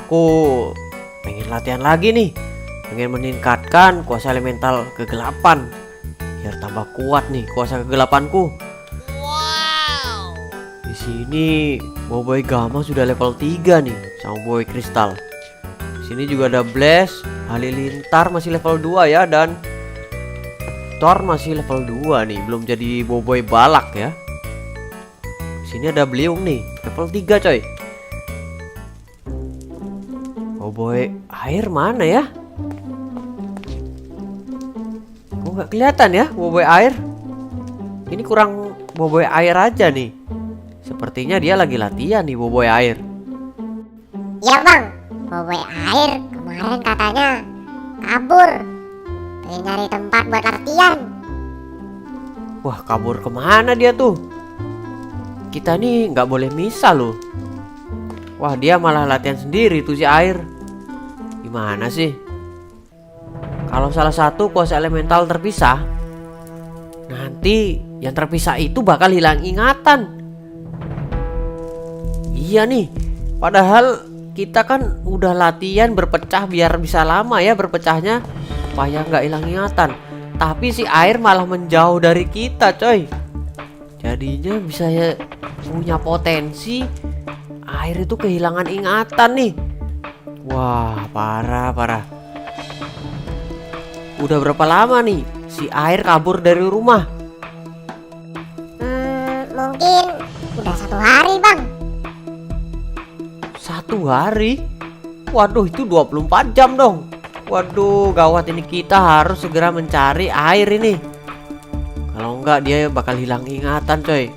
Aku pengen latihan lagi nih. Pengen meningkatkan kuasa elemental kegelapan. Biar tambah kuat nih kuasa kegelapanku. Wow. Di sini Boboiboy Gamma sudah level 3 nih sama Boboiboy Kristal. Di sini juga ada Blaze, Halilintar masih level 2 ya, dan Thor masih level 2 nih, belum jadi Boboiboy Balak ya. Di sini ada Beliung nih, level 3 coy. Boboiboy air mana ya? Nggak kelihatan ya Boboiboy air. Ini kurang Boboiboy air aja nih. Sepertinya dia lagi latihan nih Boboiboy air. Ya bang, Boboiboy air kemarin katanya kabur, pengen nyari tempat buat latihan. Wah, kabur kemana dia tuh? Kita nih nggak boleh misah loh. Wah, dia malah latihan sendiri tuh si air. Gimana sih? Kalau salah satu kuasa elemental terpisah, nanti yang terpisah itu bakal hilang ingatan. Iya nih, padahal kita kan udah latihan berpecah biar bisa lama ya berpecahnya, supaya nggak hilang ingatan. Tapi si air malah menjauh dari kita coy. Jadinya bisa ya punya potensi air itu kehilangan ingatan nih. Wah, parah. Udah berapa lama nih si air kabur dari rumah? Mungkin udah 1 hari bang. 1 hari? Waduh, itu 24 jam dong. Waduh, gawat ini, kita harus segera mencari air ini. Kalau enggak dia bakal hilang ingatan coy.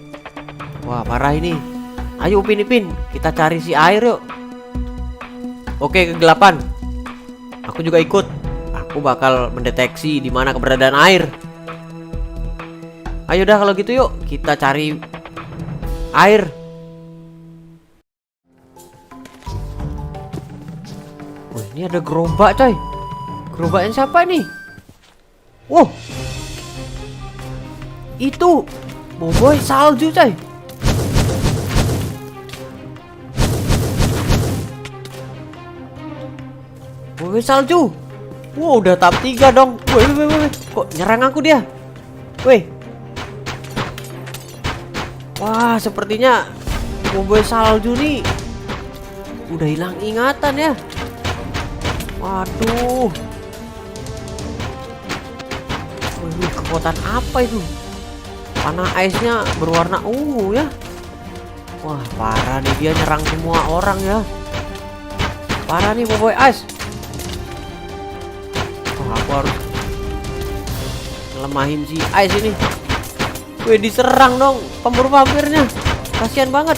Wah, parah ini. Ayo Upin Ipin, kita cari si air yuk. Oke, kegelapan. Aku juga ikut. Aku bakal mendeteksi di mana keberadaan air. Ayo dah kalau gitu yuk, kita cari air. Wah, ini ada gerobak coy. Gerobaknya siapa nih? Wow, itu Boboiboy salju coy. Boboiboy salju. Wow, udah tahap 3 dong. Weh. Kok nyerang aku dia? Weh. Wah, sepertinya Boboiboy salju nih udah hilang ingatan ya. Waduh. Wih, kekuatan apa itu? Panah aisnya berwarna ungu ya. Wah, parah nih, dia nyerang semua orang ya. Parah nih Boboiboy Ice. Aku harus ngelemahin si Ice ini. Wih, diserang dong pemburu vampirnya. Kasihan banget.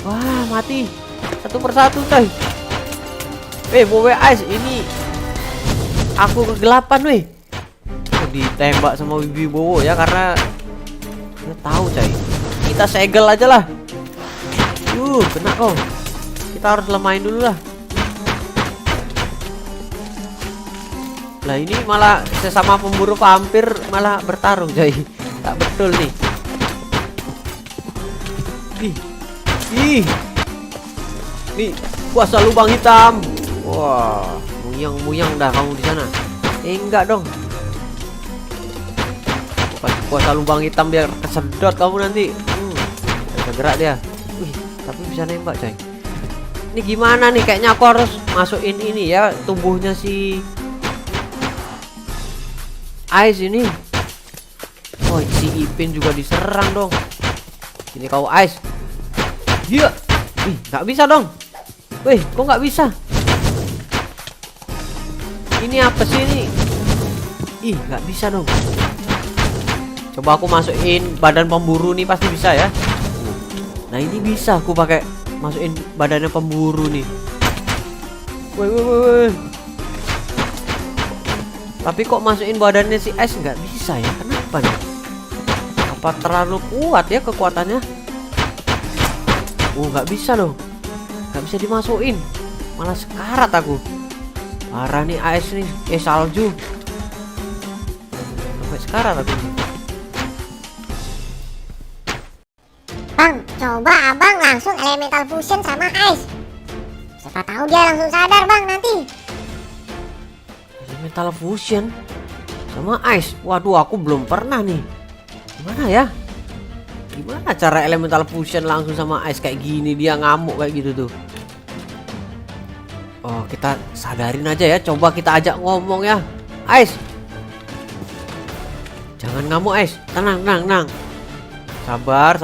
Wah, mati satu persatu coy. Boboiboy Ice ini aku kegelapan weh. Ditembak sama Wibi Bowo ya, karena dia tahu coy. Kita segel aja lah. Kena kok. Kita harus lemahin dulu lah. Lah ini malah sesama pemburu vampir malah bertarung coy. Tak betul nih. Ih. Nih, kuasa lubang hitam. Wah, muyang-muyang dah kamu di sana. Enggak dong. Kuasa lubang hitam biar kesedot kamu nanti. Bisa gerak dia. Wih, tapi bisa nembak, coy. Ini gimana nih? Kayaknya aku harus masukin ini ya, tubuhnya si Ice ini. Oh, si Ipin juga diserang dong. Ini kau Ice. Iya. Ih, nggak bisa dong. Wih, kok nggak bisa? Ini apa sih ini? Ih, nggak bisa dong. Coba aku masukin badan pemburu nih, pasti bisa ya. Nah, ini bisa aku pakai masukin badannya pemburu nih. Woi. Tapi kok masukin badannya si Ice nggak bisa ya? Kenapa nih? Apa terlalu kuat ya kekuatannya? Nggak bisa loh. Nggak bisa dimasukin. Malah sekarat aku. Parah nih Ice nih. Salju. Sampai sekarat aku. Bang, coba abang langsung elemental fusion sama Ice. Siapa tahu dia langsung sadar bang nanti. Elemental fusion sama Ice. Waduh, aku belum pernah nih. Gimana ya? Gimana cara elemental fusion langsung sama Ice kayak gini? Dia ngamuk kayak gitu tuh. Oh, kita sadarin aja ya. Coba kita ajak ngomong ya. Ice, jangan ngamuk Ice. Tenang. Sabar.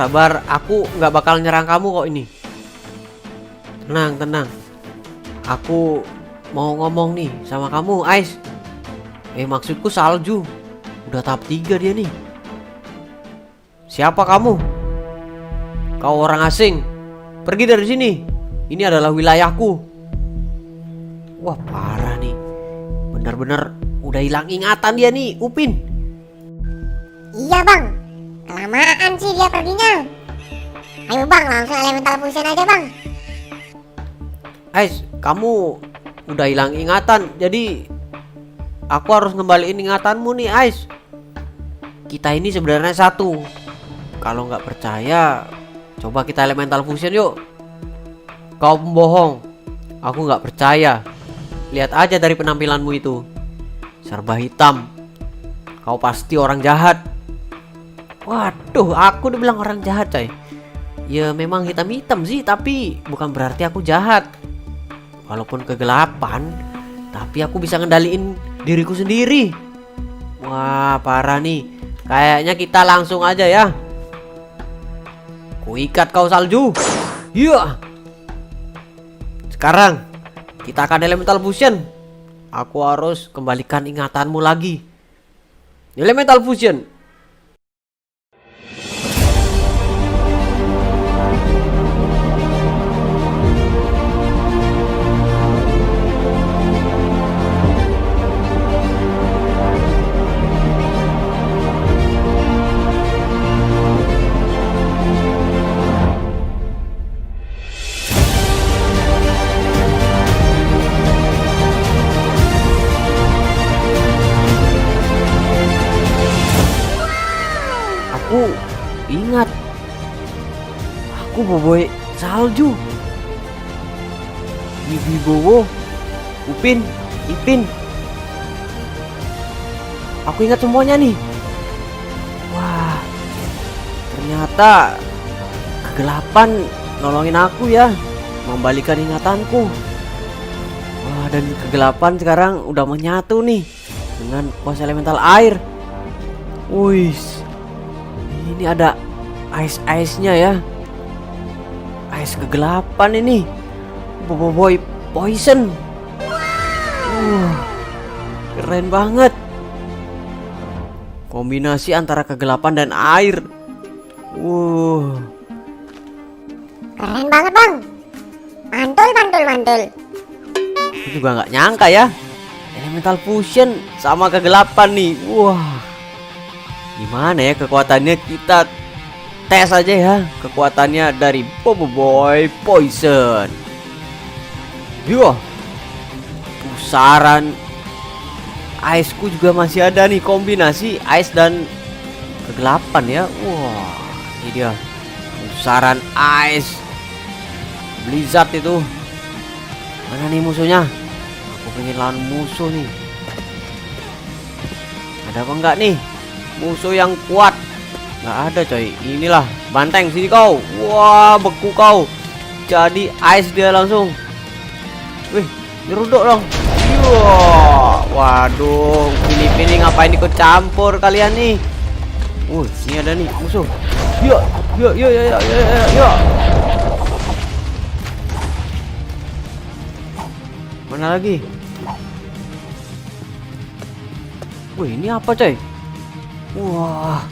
Aku nggak bakal nyerang kamu kok ini. Tenang. Aku mau ngomong nih sama kamu, Ice. Maksudku Salju. Udah tahap 3 dia nih. Siapa kamu? Kau orang asing. Pergi dari sini. Ini adalah wilayahku. Wah, parah nih. Bener-bener udah hilang ingatan dia nih, Upin. Iya bang, kelamaan sih dia perginya. Ayo bang, langsung elemental fusion aja bang. Ice, kamu udah hilang ingatan. Jadi aku harus ngembaliin ingatanmu nih, Ice. Kita ini sebenarnya satu. Kalau nggak percaya, coba kita elemental fusion yuk. Kau pembohong. Aku nggak percaya. Lihat aja dari penampilanmu itu. Serba hitam. Kau pasti orang jahat. Waduh, aku udah bilang orang jahat, coy. Ya memang hitam-hitam sih, tapi bukan berarti aku jahat. Walaupun kegelapan, tapi aku bisa ngendaliin diriku sendiri. Wah, parah nih. Kayaknya kita langsung aja ya. Kuikat kau Salju. Iya. Sekarang kita akan elemental fusion. Aku harus kembalikan ingatanmu lagi. Elemental fusion. Aku ingat. Aku Boboy Salju. Wibowo, Upin, Ipin. Aku ingat semuanya nih. Wah, ternyata kegelapan nolongin aku ya, membalikan ingatanku. Wah, dan kegelapan sekarang udah menyatu nih dengan kuasa elemental air. Wih, ini ada ice-ice-nya ya. Ice kegelapan ini. Boboiboy poison. Keren banget. Kombinasi antara kegelapan dan air. Keren banget bang. Mantul. Aku juga nggak nyangka ya. Elemental fusion sama kegelapan nih. Wah. Gimana ya kekuatannya, kita tes aja ya kekuatannya dari Boboiboy Poison. Yo, pusaran ice ku juga masih ada nih, kombinasi ice dan kegelapan ya. Wah, ini dia pusaran ice Blizzard itu. Mana nih musuhnya? Aku pengen lawan musuh nih. Ada apa enggak nih? Musuh yang kuat. Nggak ada coy. Inilah banteng, sini kau. Wah, beku kau. Jadi ice dia langsung. Wih, nyeruduk dong. Waduh, Pilih ngapain ikut campur kalian nih? Ini ada nih musuh. Yuk. Mana lagi? Ini apa coy? Wah,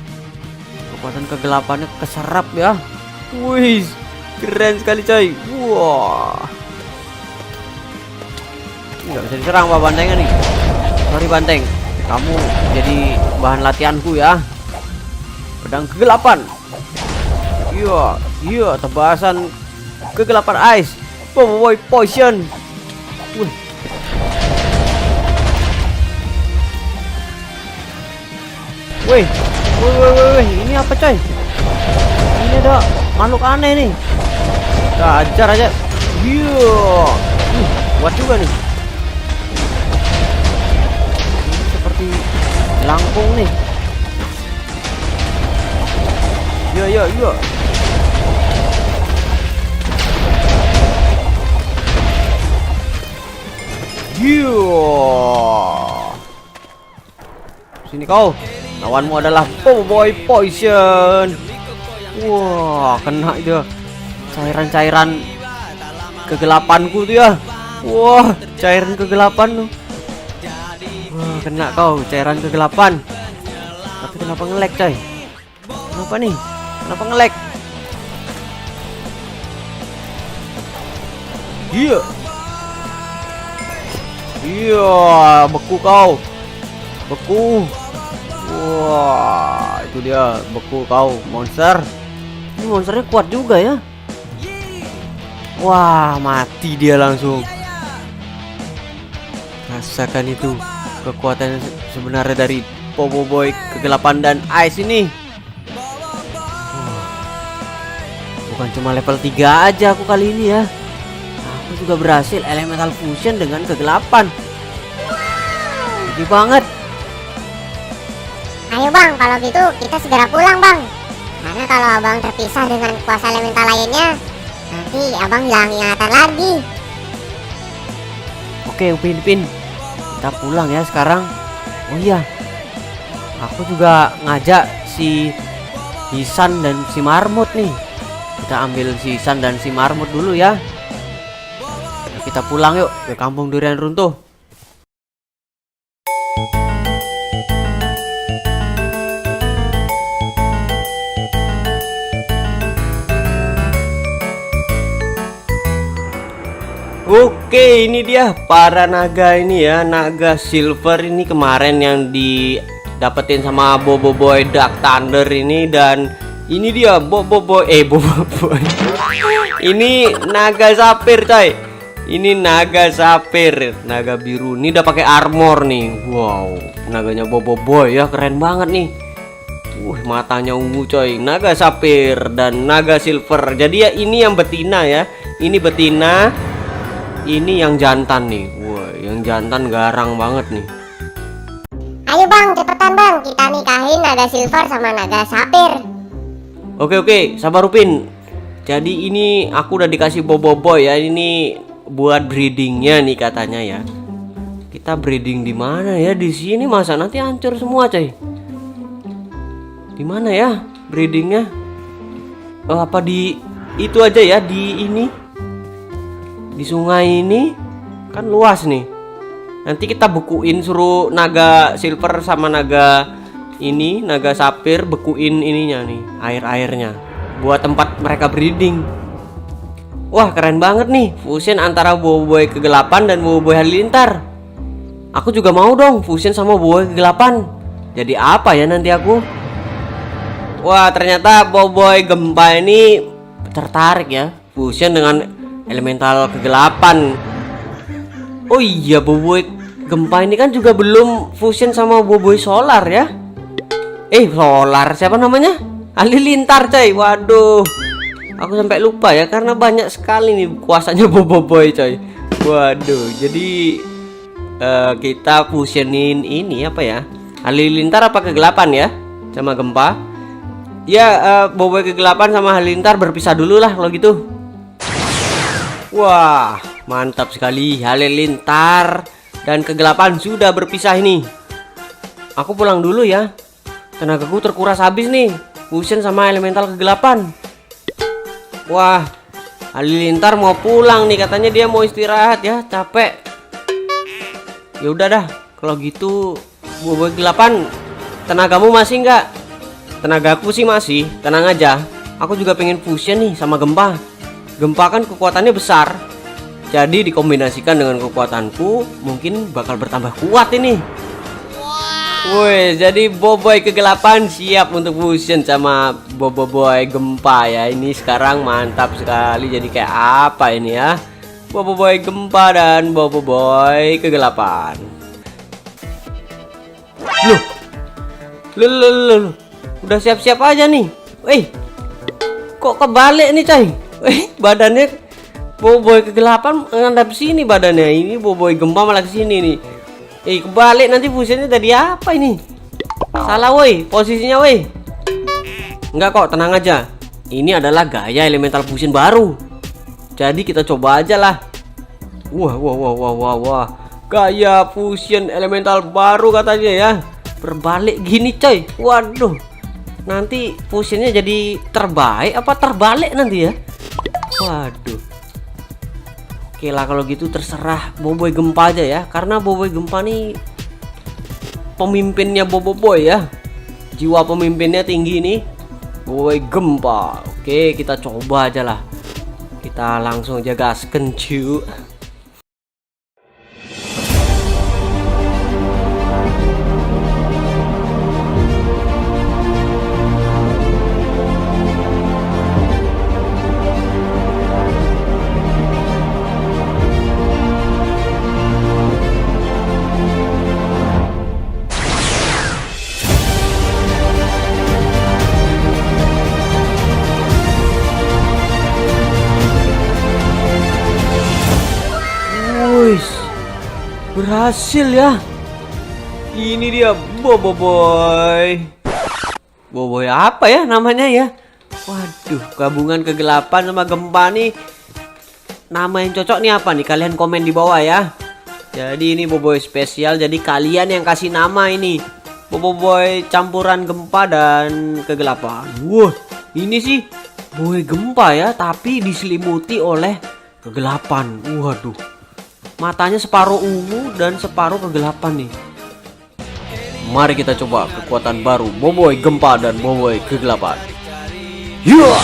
kekuatan kegelapannya keserap ya. Wih, keren sekali coy. Wah, nggak bisa diserang Pak Bantengnya nih. Sorry Banteng, kamu jadi bahan latihanku ya. Pedang kegelapan. Iya, tebasan kegelapan ice. Boy poison. Wih, ini apa coy? Ini ada makhluk aneh nih. Kita ajar aja. Kuat juga nih. Ini seperti langkung nih. Iya. Sini kau. Lawanmu adalah Boboiboy Poison. Wah, kena dia. Cairan-cairan kegelapanku tuh ya. Wah, cairan kegelapan tuh. Wah, kena kau cairan kegelapan. Tapi kenapa nge-lag coy? Kenapa nih? Kenapa nge-lag? Iya, beku kau. Beku. Wah, itu dia beku kau monster. Ini monsternya kuat juga ya. Wah, mati dia langsung. Rasakan itu kekuatan sebenarnya dari Boboiboy kegelapan dan ice ini. Bukan cuma level 3 aja aku kali ini ya. Aku juga berhasil elemental fusion dengan kegelapan. Gede banget. Ayo bang, kalau gitu kita segera pulang bang. Karena kalau abang terpisah dengan kuasa elemental lainnya, nanti abang hilang ingatan lagi. Oke Upin, kita pulang ya sekarang. Oh iya, aku juga ngajak si Hisan dan si Marmut nih. Kita ambil si Hisan dan si Marmut dulu ya. Kita pulang yuk ke kampung durian runtuh. Oke, ini dia para naga ini ya. Naga silver ini kemarin yang didapetin sama Boboiboy Dark Thunder ini. Dan ini dia Boboiboy. Ini naga sapir coy. Ini naga sapir, naga biru. Ini udah pakai armor nih. Wow, naganya Boboiboy ya, keren banget nih. Matanya ungu coy. Naga sapir dan naga silver. Jadi ya ini yang betina ya. Ini betina. Ini yang jantan nih. Wah, yang jantan garang banget nih. Ayo bang, cepetan bang, kita nikahin naga silver sama naga sapir. Oke, sabar Upin. Jadi ini aku udah dikasih Boboiboy ya. Ini buat breedingnya nih katanya ya. Kita breeding di mana ya? Di sini masa nanti hancur semua coy. Di mana ya breedingnya? Oh, apa di itu aja ya, di ini? Di sungai ini kan luas nih. Nanti kita bekuin, suruh naga silver sama naga ini, naga sapir bekuin ininya nih, air-airnya buat tempat mereka breeding. Wah, keren banget nih, fusion antara Boboiboy kegelapan dan Boboiboy halilintar. Aku juga mau dong fusion sama Boboiboy kegelapan. Jadi apa ya nanti aku? Wah, ternyata Boboiboy gempa ini tertarik ya, fusion dengan elemental kegelapan. Oh iya, Boboiboy gempa ini kan juga belum fusion sama Boboiboy solar ya. Solar siapa namanya? Halilintar coy. Waduh, Aku sampai lupa ya karena banyak sekali nih kuasanya Boboiboy coy. Waduh, jadi kita fusionin ini apa ya? Halilintar apa kegelapan ya? Sama gempa. Ya, Boboiboy kegelapan sama halilintar berpisah dulu lah kalau gitu. Wah, mantap sekali. Halilintar dan kegelapan sudah berpisah ini. Aku pulang dulu ya. Tenagaku terkuras habis nih. Fusion sama elemental kegelapan. Wah, halilintar mau pulang nih, katanya dia mau istirahat ya, capek. Ya udah dah, kalau gitu Boboiboy kegelapan, tenagamu masih nggak? Tenagaku sih masih, tenang aja. Aku juga pengen fusion nih sama gempa. Gempa kan kekuatannya besar. Jadi dikombinasikan dengan kekuatanku, mungkin bakal bertambah kuat ini. Woi, jadi Boboiboy kegelapan siap untuk fusion sama Boboiboy gempa ya. Ini sekarang mantap sekali. Jadi kayak apa ini ya? Boboiboy gempa dan Boboiboy kegelapan. Loh. Udah siap-siap aja nih. Wih, kok kebalik nih coy? Wih, badannya Boboiboy kegelapan ngadap sini badannya. Ini Boboiboy gempa malah ke sini nih. Kebalik, nanti fusionnya tadi apa ini? Salah woi, posisinya woi. Enggak kok, tenang aja. Ini adalah gaya elemental fusion baru. Jadi kita coba aja lah. Wah. Gaya fusion elemental baru katanya ya. Berbalik gini coy. Waduh. Nanti fusionnya jadi terbaik apa terbalik nanti ya? Waduh. Oke lah kalau gitu terserah Boboiboy gempa aja ya. Karena Boboiboy gempa nih pemimpinnya Boboiboy ya. Jiwa pemimpinnya tinggi nih, Boboiboy gempa. Oke, kita coba aja lah. Kita langsung aja gasken cuy. Berhasil ya. Ini dia Boboiboy. Boboiboy apa ya namanya ya? Waduh, gabungan kegelapan sama gempa nih. Nama yang cocok nih apa nih? Kalian komen di bawah ya. Jadi ini Boboiboy spesial. Jadi kalian yang kasih nama ini. Boboiboy campuran gempa dan kegelapan. Wah, ini sih Boboiboy gempa ya, tapi diselimuti oleh kegelapan. Waduh. Matanya separuh ungu dan separuh kegelapan nih. Mari kita coba kekuatan baru Boboiboy gempa dan Boboiboy kegelapan. Yeah!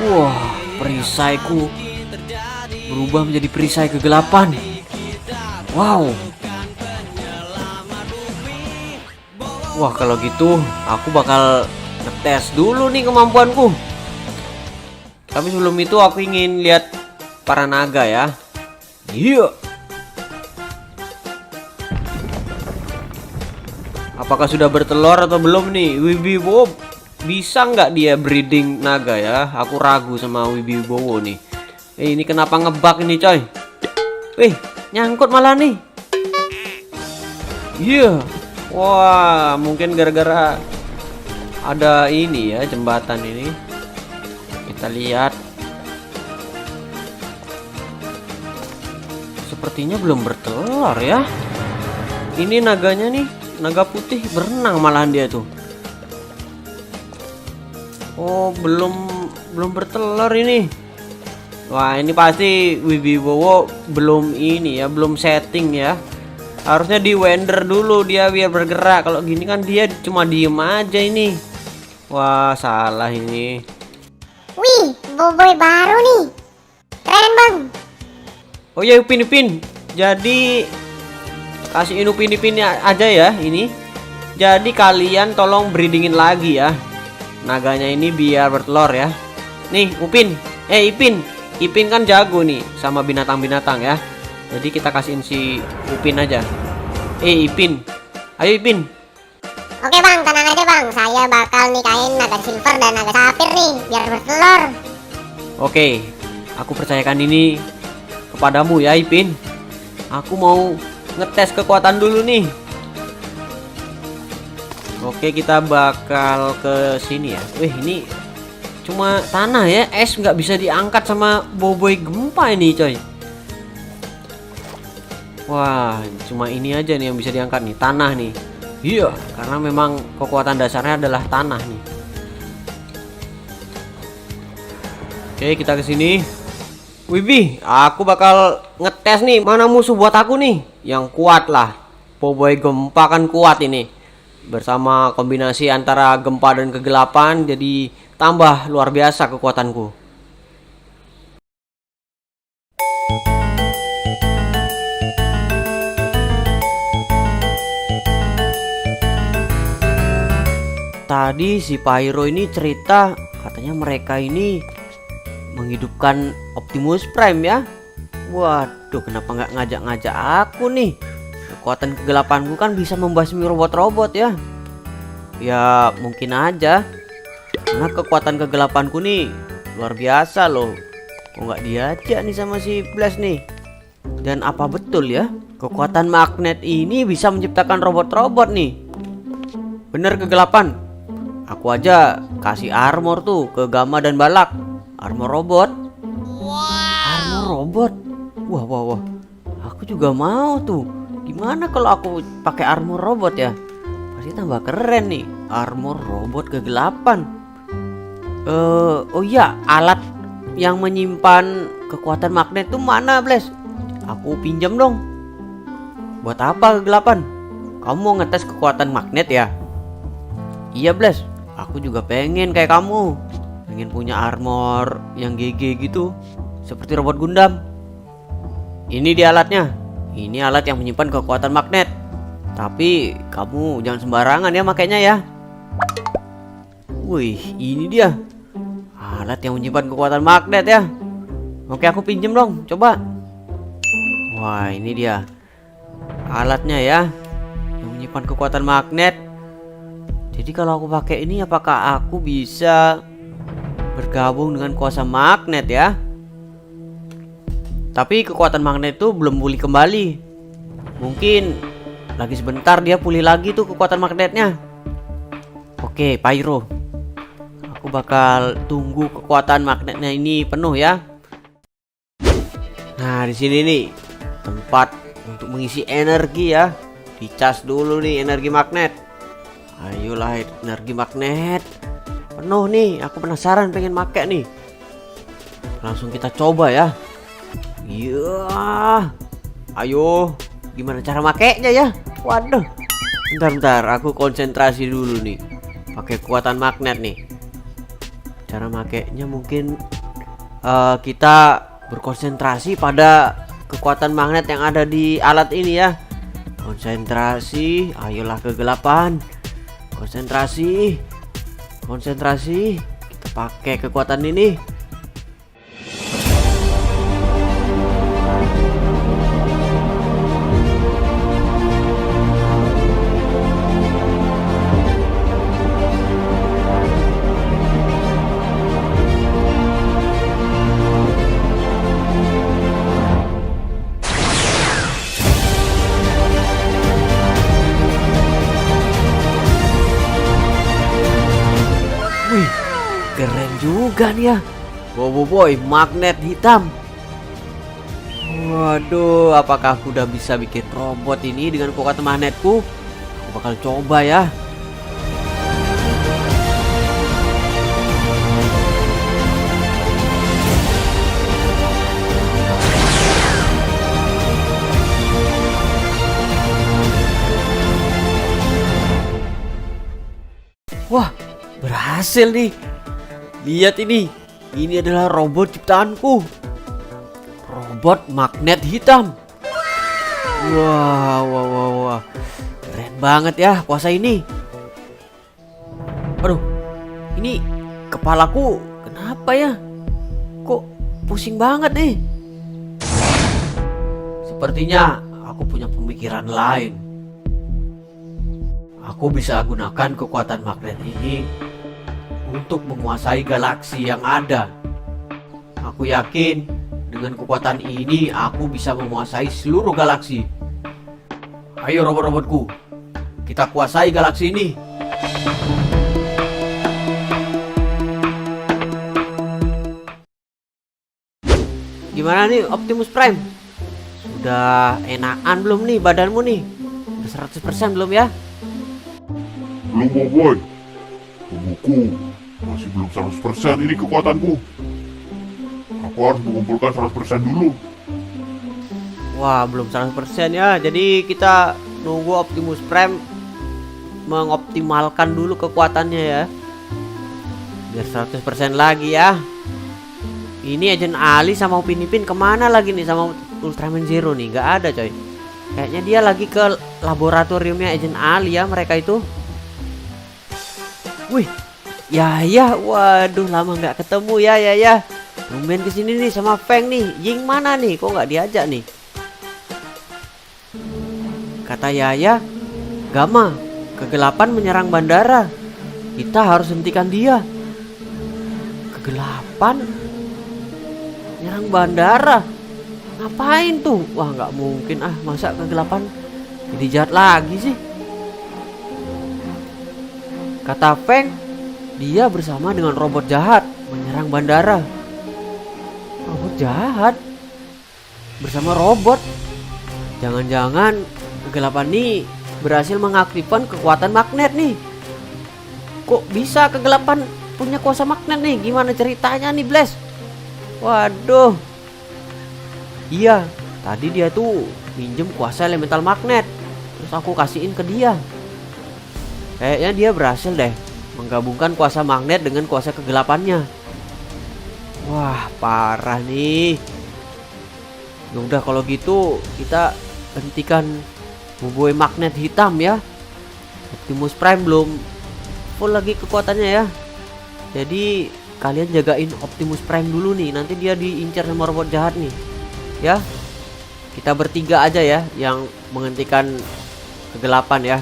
Wah, perisaiku berubah menjadi perisai kegelapan. Wow. Wah, kalau gitu aku bakal ngetes dulu nih kemampuanku. Tapi sebelum itu aku ingin lihat para naga ya. Iya. Apakah sudah bertelur atau belum nih? Wibibowo bisa nggak dia breeding naga ya? Aku ragu sama Wibibowo nih. Ini kenapa ngebug ini coy? Wih, nyangkut malah nih. Iya. Wah, mungkin gara-gara ada ini ya, jembatan ini. Kita lihat. Sepertinya belum bertelur ya. Ini naganya nih, naga putih berenang malahan dia tuh. Oh, belum bertelur ini. Wah, ini pasti Wibibowo belum ini ya, belum setting ya. Harusnya di wender dulu dia biar bergerak. Kalau gini kan dia cuma diem aja ini. Wah, salah ini. Wih, Boboiboy baru nih. Keren bang. Oh ya, Upin. Jadi kasihin Upin aja ya ini. Jadi kalian tolong breedingin lagi ya naganya ini biar bertelur ya. Nih Upin, Ipin kan jago nih sama binatang-binatang ya. Jadi kita kasihin si Upin aja. Ipin, ayo Ipin. Oke bang, tenang aja bang. bang, saya bakal nikahin naga silver dan naga sapphire nih, biar bertelur. Oke, aku percayakan ini kepadamu ya Ipin. Aku mau ngetes kekuatan dulu nih. Oke, kita bakal ke sini ya. Wih, ini cuma tanah ya, es nggak bisa diangkat sama Boboiboy gempa ini coy. Wah, cuma ini aja nih yang bisa diangkat nih, tanah nih. Iya, karena memang kekuatan dasarnya adalah tanah nih. Oke, kita ke sini. Wibih, aku bakal ngetes nih mana musuh buat aku nih yang kuat lah. Boboiboy gempa kan kuat ini. Bersama kombinasi antara gempa dan kegelapan, jadi tambah luar biasa kekuatanku. Tadi si Pyro ini cerita katanya mereka ini menghidupkan Optimus Prime ya. Waduh, kenapa nggak ngajak-ngajak aku nih? Kekuatan kegelapanku kan bisa membasmi robot-robot ya. Ya mungkin aja, karena kekuatan kegelapanku nih luar biasa loh. Kok nggak diajak nih sama si Blast nih? Dan apa betul ya, kekuatan magnet ini bisa menciptakan robot-robot nih? Bener kegelapan. Aku aja kasih armor tuh ke Gamma dan Balak. Armor robot. Armor robot. Wah. Aku juga mau tuh. Gimana kalau aku pakai armor robot ya? Pasti tambah keren nih. Armor robot kegelapan. Oh iya, alat yang menyimpan kekuatan magnet tuh mana, Bles? Aku pinjam dong. Buat apa kegelapan? Kamu mau ngetes kekuatan magnet ya? Iya, Bles. Aku juga pengen kayak kamu. Pengen punya armor yang GG gitu, seperti robot Gundam. Ini dia alatnya. Ini alat yang menyimpan kekuatan magnet. Tapi kamu jangan sembarangan ya makainya ya. Wih, ini dia alat yang menyimpan kekuatan magnet ya. Oke, aku pinjem dong, coba. Wah, ini dia alatnya ya, yang menyimpan kekuatan magnet. Jadi kalau aku pakai ini, apakah aku bisa bergabung dengan kuasa magnet ya? Tapi kekuatan magnet itu belum pulih kembali. Mungkin lagi sebentar dia pulih lagi tuh kekuatan magnetnya. Oke, Pyro. Aku bakal tunggu kekuatan magnetnya ini penuh ya. Nah, di sini nih tempat untuk mengisi energi ya. Dicas dulu nih energi magnet. Ayolah energi magnet. Penuh nih, aku penasaran pengen make nih. Langsung kita coba ya. Iya. Ayo, gimana cara makainya ya? Waduh. Bentar, aku konsentrasi dulu nih. Pakai kekuatan magnet nih. Cara makainya mungkin kita berkonsentrasi pada kekuatan magnet yang ada di alat ini ya. Konsentrasi, ayolah kegelapan. Konsentrasi. Kita pakai kekuatan ini. Wih, keren juga nih ya. Boboiboy magnet hitam. Waduh, apakah aku udah bisa bikin robot ini dengan kekuatan magnetku? Aku bakal coba ya. Wah, berhasil nih. Lihat ini. Ini adalah robot ciptaanku. Robot magnet hitam. Wah. Keren banget ya kuasa ini. Aduh. Ini kepalaku kenapa ya? Kok pusing banget nih? Sepertinya aku punya pemikiran lain. Aku bisa gunakan kekuatan magnet ini untuk menguasai galaksi yang ada. Aku yakin dengan kekuatan ini aku bisa menguasai seluruh galaksi. Ayo robot-robotku, kita kuasai galaksi ini. Gimana nih Optimus Prime? Sudah enakan belum nih badanmu nih? Udah 100% belum ya? Belum Boboiboy, tubuhku masih belum 100% ini kekuatanku. Aku harus mengumpulkan 100% dulu. Wah, belum 100% ya. Jadi kita nunggu Optimus Prime mengoptimalkan dulu kekuatannya ya. Biar 100% lagi ya. Ini Agent Ali sama Upin Ipin kemana lagi nih sama Ultraman Zero nih? Gak ada coy. Kayaknya dia lagi ke laboratoriumnya Agent Ali ya mereka itu. Wih, ya, waduh lama nggak ketemu ya. Tumben kesini nih sama Feng nih. Ying mana nih? Kok nggak diajak nih? Kata Yaya, Gama, kegelapan menyerang bandara. Kita harus hentikan dia. Kegelapan menyerang bandara. Ngapain tuh? Wah, nggak mungkin ah, masa kegelapan jadi jahat lagi sih? Kata Feng, dia bersama dengan robot jahat menyerang bandara. Robot jahat bersama robot. Jangan-jangan kegelapan ini berhasil mengaktifkan kekuatan magnet nih. Kok bisa kegelapan punya kuasa magnet nih? Gimana ceritanya nih, Bless? Waduh. Iya, tadi dia tuh minjem kuasa elemental magnet. Terus aku kasihin ke dia. Kayaknya dia berhasil deh menggabungkan kuasa magnet dengan kuasa kegelapannya. Wah, parah nih. Ya udah kalau gitu kita hentikan Boboiboy magnet hitam ya. Optimus Prime belum full lagi kekuatannya ya. Jadi kalian jagain Optimus Prime dulu nih. Nanti dia diincar sama robot jahat nih. Ya. Kita bertiga aja ya yang menghentikan kegelapan ya.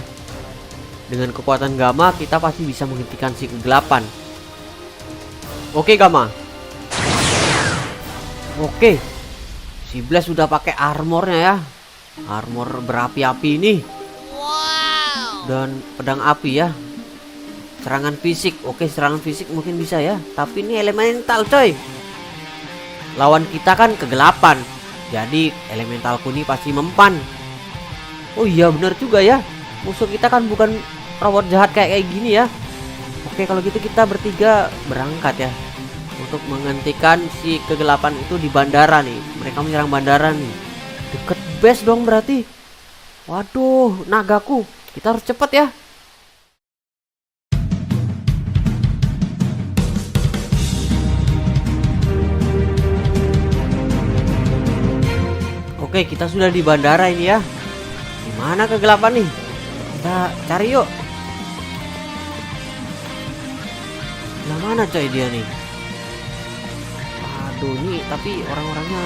Dengan kekuatan Gamma kita pasti bisa menghentikan si kegelapan. Oke Gamma. Oke. Si Blast sudah pakai armornya ya. Armor berapi-api ini. Dan pedang api ya. Serangan fisik. Oke, serangan fisik mungkin bisa ya. Tapi ini elemental coy. Lawan kita kan kegelapan. Jadi elementalku ini pasti mempan. Oh iya benar juga ya. Musuh kita kan bukan robot jahat kayak gini ya. Oke kalau gitu kita bertiga berangkat ya. Untuk menghentikan si kegelapan itu di bandara nih. Mereka menyerang bandara nih. Deket base dong berarti. Waduh nagaku. Kita harus cepet ya. Oke kita sudah di bandara ini ya. Gimana kegelapan nih? Kita cari yuk. Nah mana coy dia nih? Aduh nih tapi orang-orangnya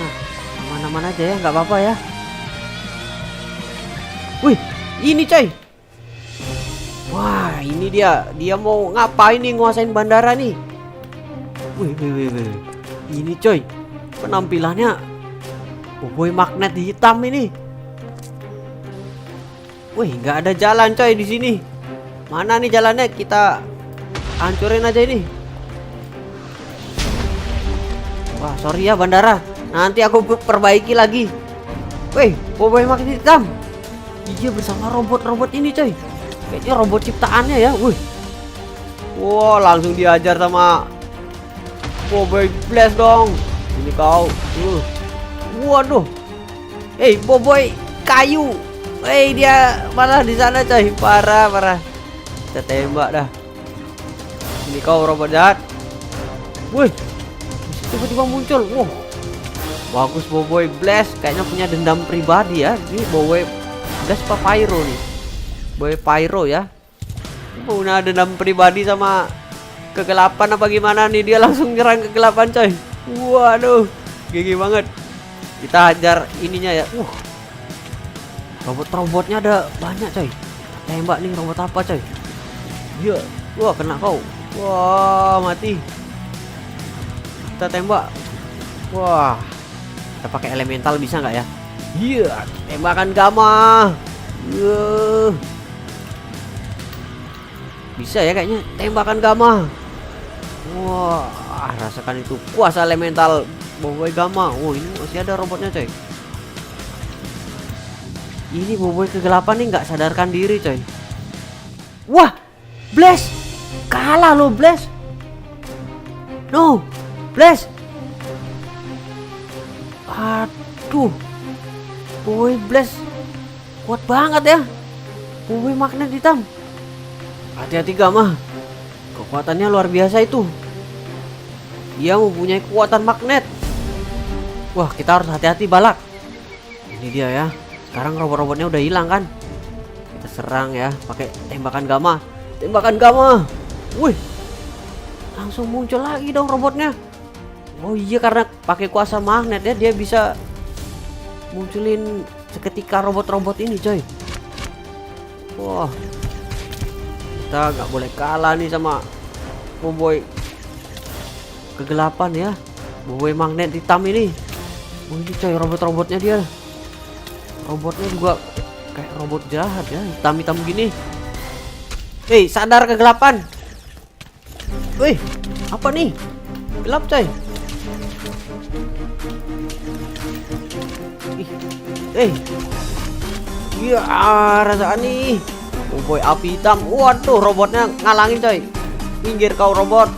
aman-aman aja ya, nggak apa-apa ya. Wih ini coy. Wah ini dia mau ngapain nih nguasain bandara nih? Wih. Ini coy penampilannya Boboiboy magnet hitam ini. Wih, nggak ada jalan coy di sini. Mana nih jalannya? Kita hancurin aja ini. Wah, sorry ya bandara. Nanti aku perbaiki lagi. Wih, Boboiboy magnet hitam. Dia bersama robot-robot ini coy. Kayaknya robot ciptaannya ya. Wih. Wah, langsung diajar sama Boboiboy Blast dong. Ini kau. Waduh. Boboiboy kayu. Dia malah di sana coy. Parah. Kita tembak dah. Ini kau robot jahat. Wih. Tiba-tiba muncul. Wah. Bagus Boboiboy Blast. Kayaknya punya dendam pribadi ya. Ini Boboiboy Blast Pyro nih. Boboiboy Pyro ya. Punya dendam pribadi sama kegelapan apa gimana nih. Dia langsung nyerang kegelapan coy. Waduh. Gigi banget. Kita hajar ininya ya. Robot-robotnya ada banyak coy. tembak nih robot apa coy. Iya. Wah, kena kau. Wah, mati. Kita tembak. Wah, kita pakai elemental bisa nggak ya? Iya, tembakan gamma. Bisa ya kayaknya tembakan gamma. Wah, rasakan itu kuasa elemental Boboiboy gamma. Oh, ini masih ada robotnya coy. Ini Boboiboy kegelapan nih nggak sadarkan diri coy. Wah, Blaze kalah loh Blaze. No, Blaze. Aduh, Boboiboy Blaze kuat banget ya. Boboiboy magnet hitam. Hati-hati gamma. Kekuatannya luar biasa itu. Dia mempunyai kekuatan magnet. Wah, kita harus hati-hati balak. Ini dia ya. Sekarang robot-robotnya udah hilang kan. Kita serang ya pakai tembakan gamma. Tembakan gamma. Wih. Langsung muncul lagi dong robotnya. Oh iya, karena pakai kuasa magnet ya, dia bisa munculin seketika robot-robot ini coy. Wah. Kita nggak boleh kalah nih sama Boboiboy kegelapan ya. Boboiboy magnet hitam ini. Oh ini coy, robot-robotnya dia. Robotnya juga kayak robot jahat ya, hitam-hitam gini. Hei, sadar kegelapan. Wih, apa nih? Gelap coy. Iya, rasaan nih. Boboiboy api hitam. Waduh, robotnya ngalangin coy. Minggir kau robot.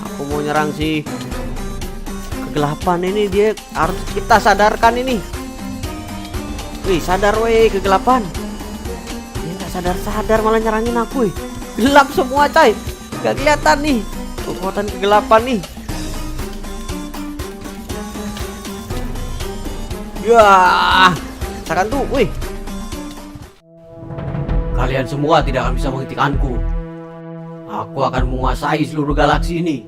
Aku mau nyerang si kegelapan ini, dia harus kita sadarkan ini. Wih, sadar weh kegelapan. Dia nggak sadar malah nyerangin aku. Gelap semua coy. Gak kelihatan nih kekuatan kegelapan nih. Ya, sakan tuh, wih. Kalian semua tidak akan bisa menghentikanku. Aku akan menguasai seluruh galaksi ini.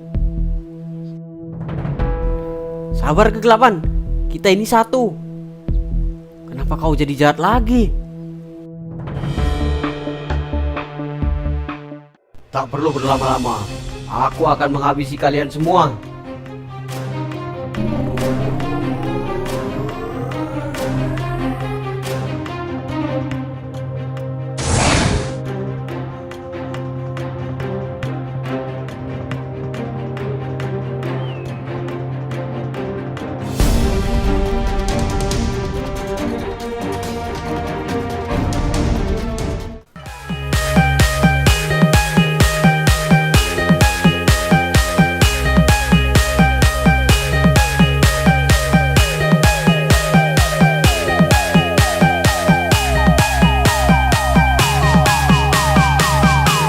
Sabar kegelapan, kita ini satu. Kenapa kau jadi jahat lagi? Tak perlu berlama-lama. Aku akan menghabisi kalian semua.